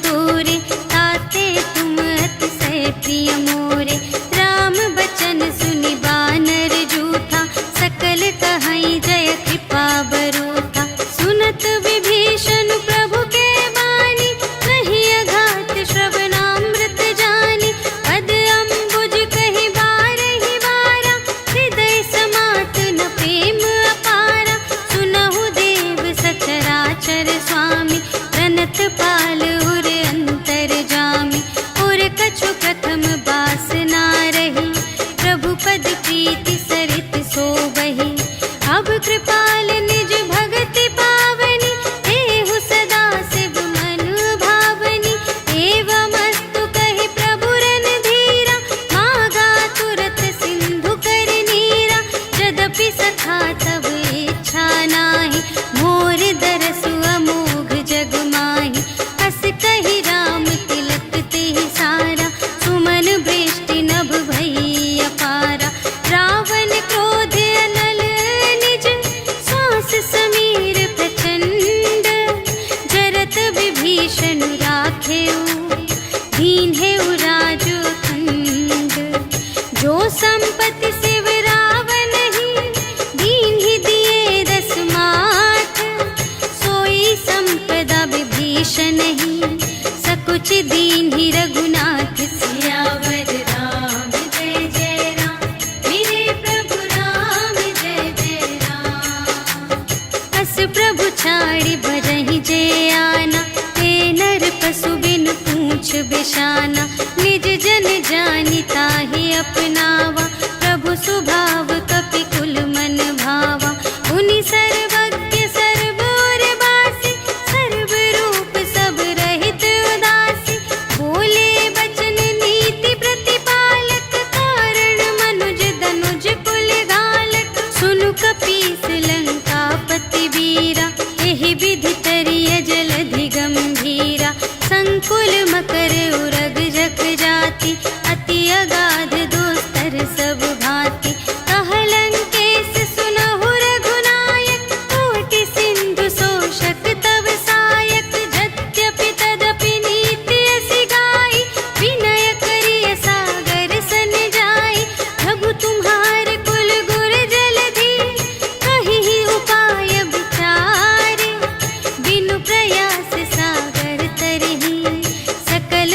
तोरे, ताते तुम अतिशय प्रिय मोरे। राम बचन सुनि बानर जूठा, सकल कहई जय कृपा बरूठा। सुनत विभीषण प्रभु के बानी, नहीं अघात श्रवणामृत जानी। पद अम्बुज कहि बारहि बारा, हृदय समात न प्रेम अपारा। सुनहु देव सचराचर स्वामी, प्रणत पाल उर अंतर जामी। और कछु प्रथम बास ना रही, प्रभु पद प्रीति सरित सोबहि। अब कृपाल निज भगति पावनी, देहु सदा शिव मन भावनी। एवमस्तु कहि प्रभु रणधीरा, मागा तुरत सिंधु कर नीरा। यद्यपि सखा तब इच्छा नाही, मोर दरसु अमोघ जग माही। हस कहि राम तिलक तेहि सारा, सुमन वृष्टि नभ भई अपारा। रावण क्रोध अनल निज, श्वास समीर प्रचंड। जरत विभीषण राखेउ, दीन्हेउ राजु अखंड। जो संपत्ति शिव रावण ही, दीन्हि दिए दस माठ। सोई संपदा विभीषण ही, सकुच दीन्हि रघुनाथ। सियावर राम जय जय राम, मेरे प्रभु राम जय जय राम। अस प्रभु छाड़ि भजहि जे आना, ते नर पशु बिनु पूछ बिशाना। निज जन जानि ताहि अपनावा, प्रभु सुभाव कपि कुल मन भावा। उनि सर्वज्ञ सर्व और बासी, सर्व रूप सब रहित उदासी। बोले बचन नीति प्रतिपालक, कारण मनुज धनुज कुल घालक। सुनु कपीस लंकापति वीरा, एहि विधि तरिय जलधि गंभीरा। संकुल मकर उरग जग जाति, अति अगाध दोस्तर सब भांति। कहलंकेश सुनहु रघुनायक, कोटि सिंधु शोषक तव सायक। यद्यपि तदपि नीति असी गाई, विनय करिय सागर सन जाई। प्रभु तुम्हार कुल गुर जलधि, कहिहि उपाय विचारे। बिनु प्रयास सागर तरहि, सकल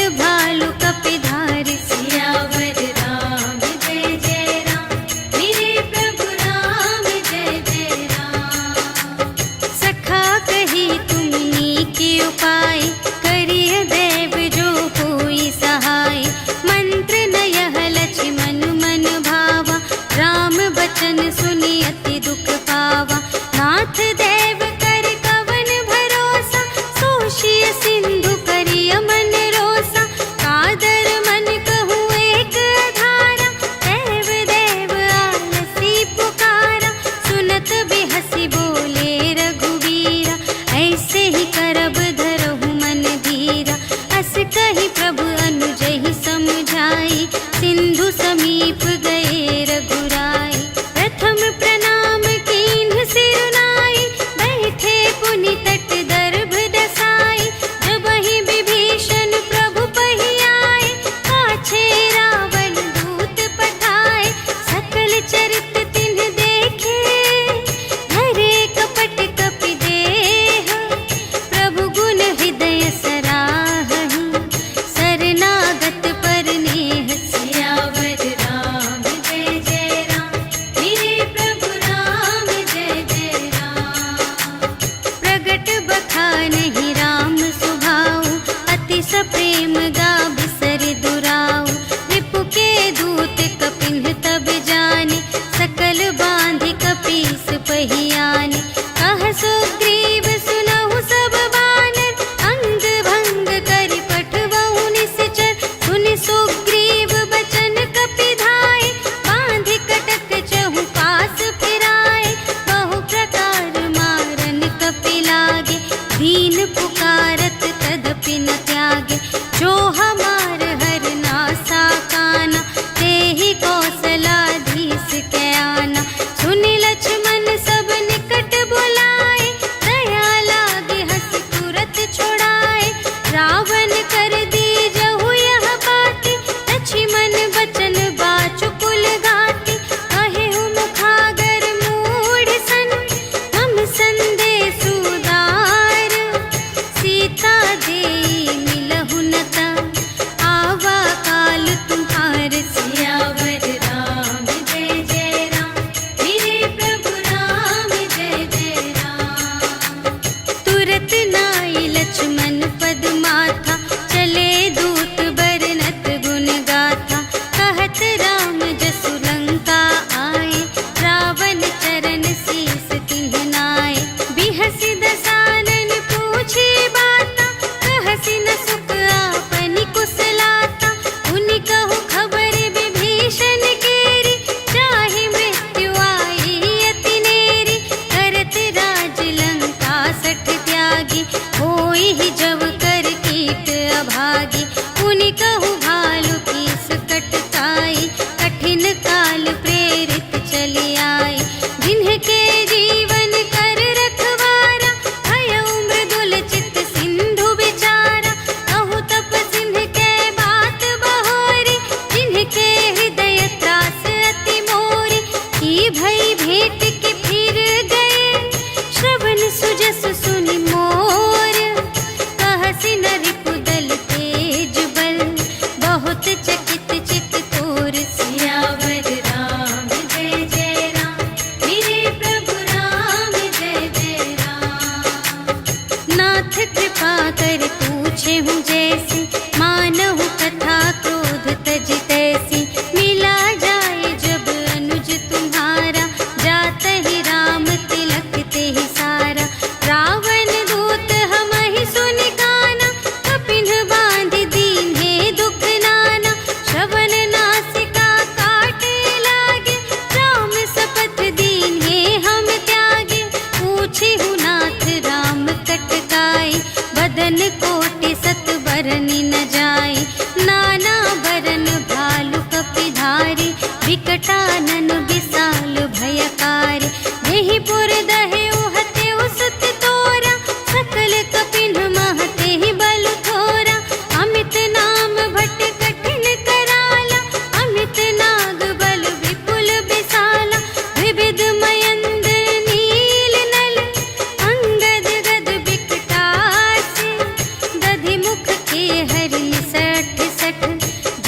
चले दूत बरनत गुण गाथा, कहत राम जसु लंका आए, रावण चरण शीस तिन्ह नाए। बिहसि दसानन पूछे बाता, कहसि न सुख आपनि कुशलाता। उनि कहु खबर विभीषण केरी, चाहे मृत्यु आई अति नेरी। करत राज लंका सठ त्यागी, होई ही जब कर कीट अभागी। उनि कहु भालु कीस कटकाई, कठिन काल प्रेरित चली आई। जिन्हके जीवन कर रखवारा, भयउ मृदुल चित सिंधु विचारा। कहु तप सिंह के बात बहोरी, जिनके हृदय त्रास अति मोरी। की भई भेंट के फिर गए, श्रवण सुजस सुनि मोर। कहसि न रिपुदल तेज बल, बहुत चकित चित तोर। सियावर राम जय जय राम, मेरे प्रभु राम जय जय राम। नाथ कृपा कर पूछे हूँ जैसी, मानहु कथा क्रोध तज तैसी। मिला जाए जब अनुज तुम्हारा, जात ही राम तिलक ते ही सारा। रावण दूत हमहि सुनि काना, कपिन बांधि दीन्हे दुख नाना। श्रवण नासिका काटे लागे, राम शपथ दीन्हे हम त्यागे। पूछिहु नाथ राम कटकाई, बदन कोटि सत बरनि न जाई। नाना बरन भालु कपिधारी, विकटानन विशाल भयकारी। देहि पुर दहेउ हतेउ सुत तोरा, सकल कपिन महते ही बल थोरा। अमित नाम भट कठिन कराला, अमित नाग बल विपुल विशाला। विविध मयंद्र नील नल, अंगद गद विकटासी। दधि मुख के हरि सठ सठ,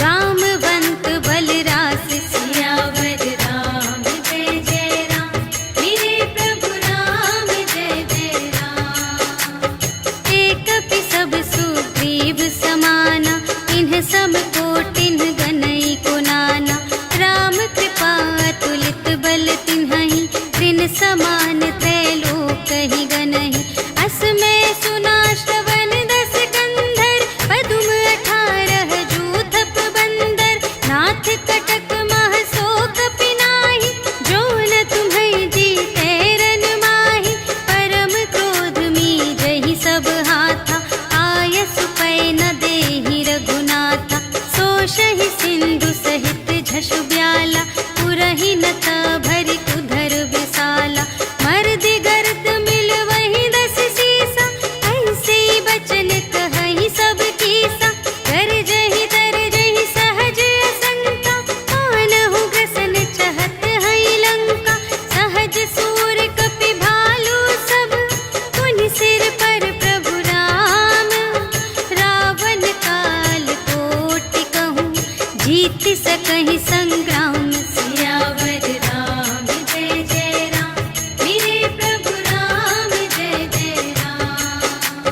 जामवंत बलरास। सियावर राम जय जय राम, मेरे प्रभु राम जय जय राम। एक कपि सब सुग्रीव समाना, इन्ह सम कोटिन्ह गनई को नाना। राम कृपा अतुलित बल तिन्हहि, त्रिन समान त्रैलोक ही गनहि। अस में सुना श्रवण दस कंधर, पदुम 18 जूथप बंदर। नाथ कटक मह शोक पिनाहि, जो न तुम्हें जीते रन माहि। परम क्रोध मीजहि सब हाथा, आयसु पै न देहि रघुनाथा। सोषहि सिंधु सहित झसु ब्याला, पुरहि न भरि उधर विशाला। मर्दि गर्द मिल वही दस सीसा, ऐसे बचन कहहि सब कीसा। गरजहि तरजहि सहज असंका, मानहु ग्रसन चहत हई लंका। सहज सूर कपि भालु सब, पुनि सिर पर प्रभु राम। रावण काल कोटि कहूँ, जीत सकहि संग्राम। सियावर राम जय जय राम, मेरे प्रभु राम जय जय राम।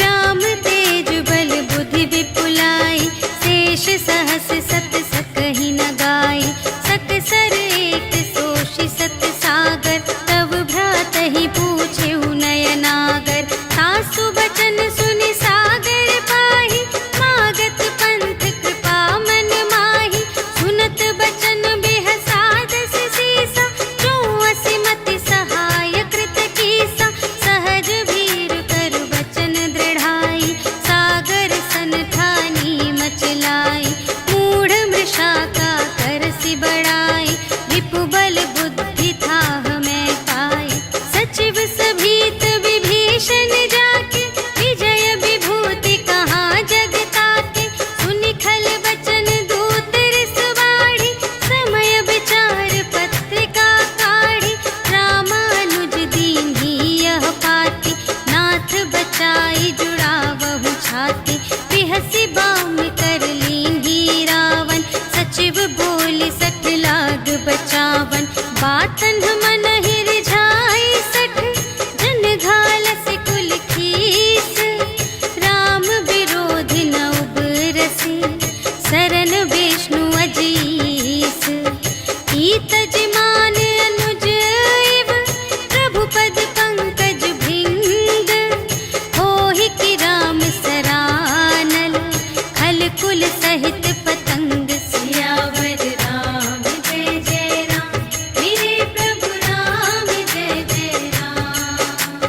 राम तेज बल बुद्धि विपुलाई, शेष सहस सत सकहि न गाई। सकसर एक सोषि सत सागर, तब भ्रातहि पूछेउ नयनागर। सासु बचन सुनि सागर पाहि, मागत पंथ कृपा मन माहि। सुनत बचन बेहसादस सीसा, जो असिमति सहाय कृत कीसा। सहज भीर कर बचन दृढ़ाई, सागर सन ठानी मचलाई। मूढ़ मृषा का करसि बड़ाई, रिपु बल बुद्धि थाह में पाई। सचिव सभीत विभीषण जाके, विजय विभूति कहाँ जग ताके। सुनि खल बचन दूत रिस बाढ़ी, समय विचार पत्रिका काढ़ी। रामानुज दीन्ही यह पाती, नाथ बचाई जुड़ावहु छाती। बिहसि बाम कर लीन्ही रावण, सचिव बोलि सठ लाग बचावन। बातन मन ही रिझाई सठ, जन घालसि कुल खीस। राम विरोधि न सहित पतंग। सियावर राम जय जय राम, मेरे प्रभु राम जय जय राम।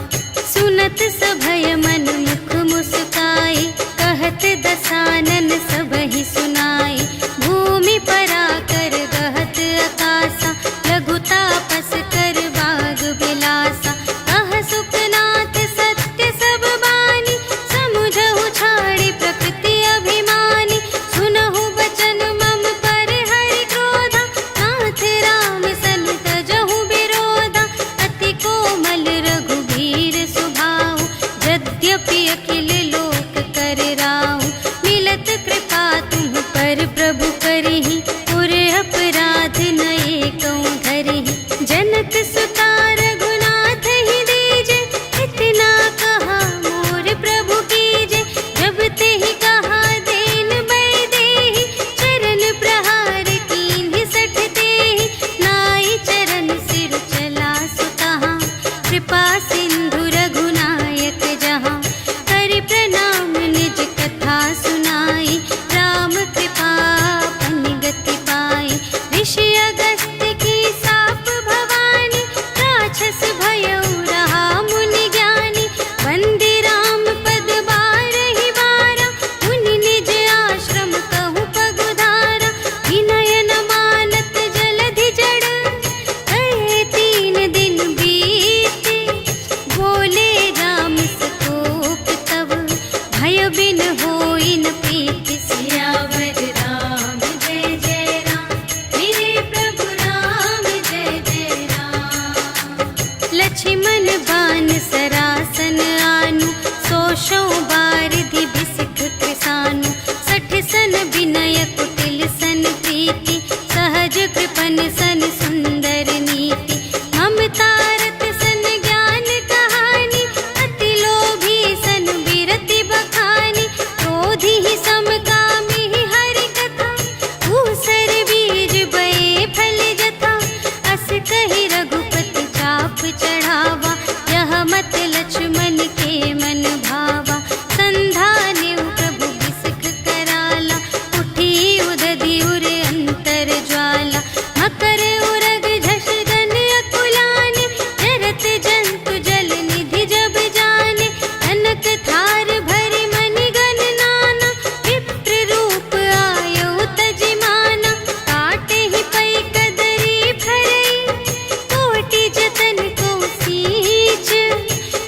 सुनत सभय मन मुख मुस्काई, कहत दसानन सबहि सुनाई। भूमि पराकर गहत आकासा, लघु तापस कर बाग बिलासा। कह सुखनाथ सत्य सब बानी, समुझहु छाड़ी प्रकृति अभिमानी। सुनहु बचन मम पर हरि क्रोधा, नाथ राम सन तजहु विरोधा। अति कोमल रघुबीर सुभाऊ, यद्यपि अखिल लोक कर राहु। मिलत कृपा तुम पर प्रभु करहि, पुर अपराध न एकौ धरहि। जनक सुता रघुनाथ ही दीजे, इतना कहा मोर प्रभु कीजे। जब तेहि कहा देन बैदेहि, चरण प्रहार कीन्हि सठ तेहि। नाई चरण सिर चला सुतहाँ, कृपा सिंधु रघुनायक जहाँ। करि प्रणाम निज कथा सुनाई, राम कृपा पन गति पाई। ऋषि अगस्त्य की साप भवानी, राक्षस भयउ रहा मुनि ज्ञानी। वंदे राम पद बारहि बारा, मुनि निज आश्रम कहु पगुधारा। विनय न मानत जलधि जड़, कहे 3 दिन बीते। बोले राम संतोष तब, भय बिन होई न प्रीति। सियावर राम जय जय राम, मेरे प्रभु राम जय जय राम। लक्ष्मण बान सरासन आनु, सोशौ बारिधि बिसिख कृसानु। 60 सन विनय कुटिल सन प्रीति, सहज कृपन सन सुंदर नीति। ममता रत सन ज्ञान कहानी, अति लोभी सन बिरति बखानी। क्रोधी ही समकामी ही हरि कथा, ऊसर बीज बये फल जथा। अस कहि रघुपति चाप चढ़ावा, यह मत लक्ष्मण के मन भावा। संधान्यु प्रभु बिसिख कराला, उठी उदधि उर अंतर ज्वाला। मकर उरग झष गन अकुलाने, जरत जंतु जल निधि जब जाने। कनक थार भरि मनि गण नाना, विप्र रूप आयउ तजिमाना। काटे ही पै कदरी फरई, कोटि जतन को सींच।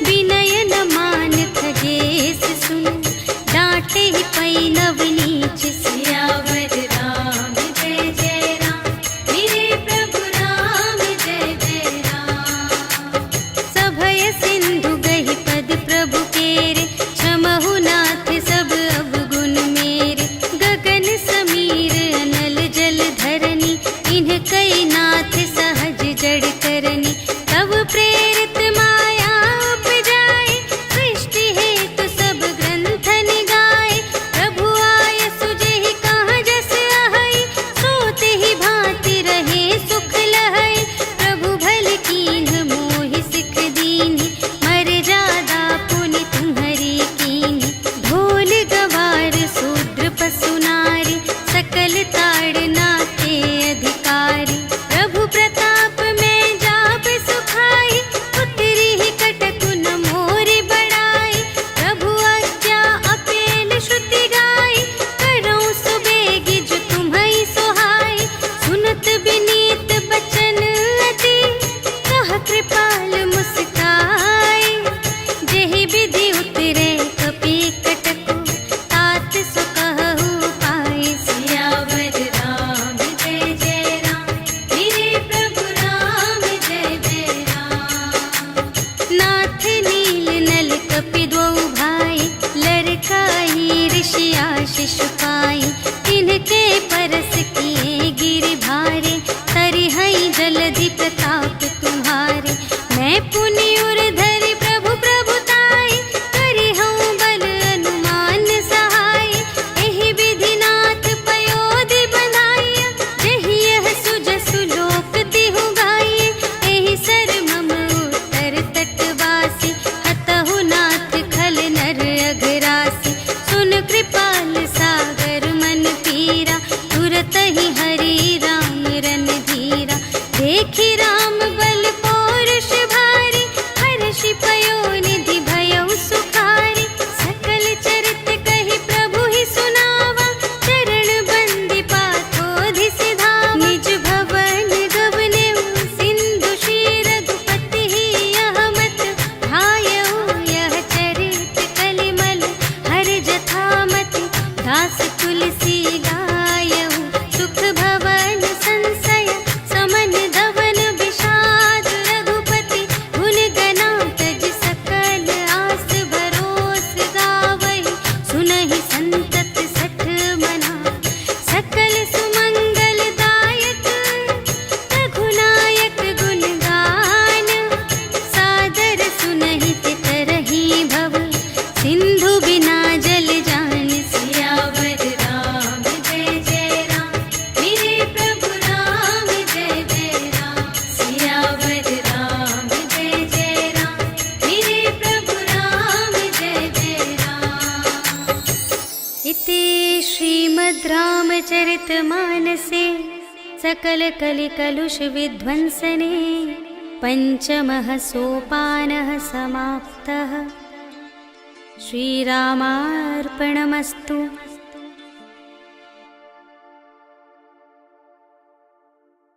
विनय न मान खगेश सुन, डांटे ही पै नव नीच। सियावर राम जय जय राम, मेरे प्रभु राम जय जय राम। सभय सिंधु गहि पद प्रभु केरे, क्षमहु नाथ सब अवगुण मेरे। गगन समीर अनल जल धरनी, इन्ह कई नाथ सहज जड़ करनी। तब प्रेरित माया उपजाए, सृष्टि हेतु सब ग्रंथ निगाए। प्रभु आय सुजेहि कहाँ जस अहै, सोते ही भांति रहे सुख लहै। प्रभु भल कीन्ह मोहि सिख दीन्हि, मर्यादा पुनि तुम्हरी कीन्हि। ढोल गवार शूद्र पशु नारी, सकल ताड़ना के अधिकारी। प्रभु प्रताप में जाप सुखाई, उतरी ही कटकु न मोरि बड़ाई। प्रभु आज्ञा अपेल श्रुति गाई, करऊँ सुबेगी जो तुम्है सोहाई। सुनत विनीत बचन अति, कह कृपाल मुस्काई। जेहि विधि उतरे कपि कटकु, तात सो कहु पाई। सियावर राम जय जय राम, मेरे प्रभु राम जय जय राम। नाथ नील नल कपि द्वौ भाई, लरकाई ऋषि आशीष पाई। तिनके परस किए गिरि भारे, तरिहै जलधि प्रताप तुम्हारे। मैं पुनि उर धरि प्रभु प्रभुताई, करिहउँ बल अनुमान सहाय। एहि विधि नाथ पयोधि बंधाइया, जेहि यह सुजसु लोक तिहु गाइए। एहि सर मम उत्तर तटवासी, हतहु नाथ खल नर अघरासी। सुन कृपाल सागर मन पी श्रीमद् रामचरितमानसे सकलकलिकलुषविध्वंसने पञ्चमः सोपानः समाप्तः। श्रीरामार्पणमस्तु।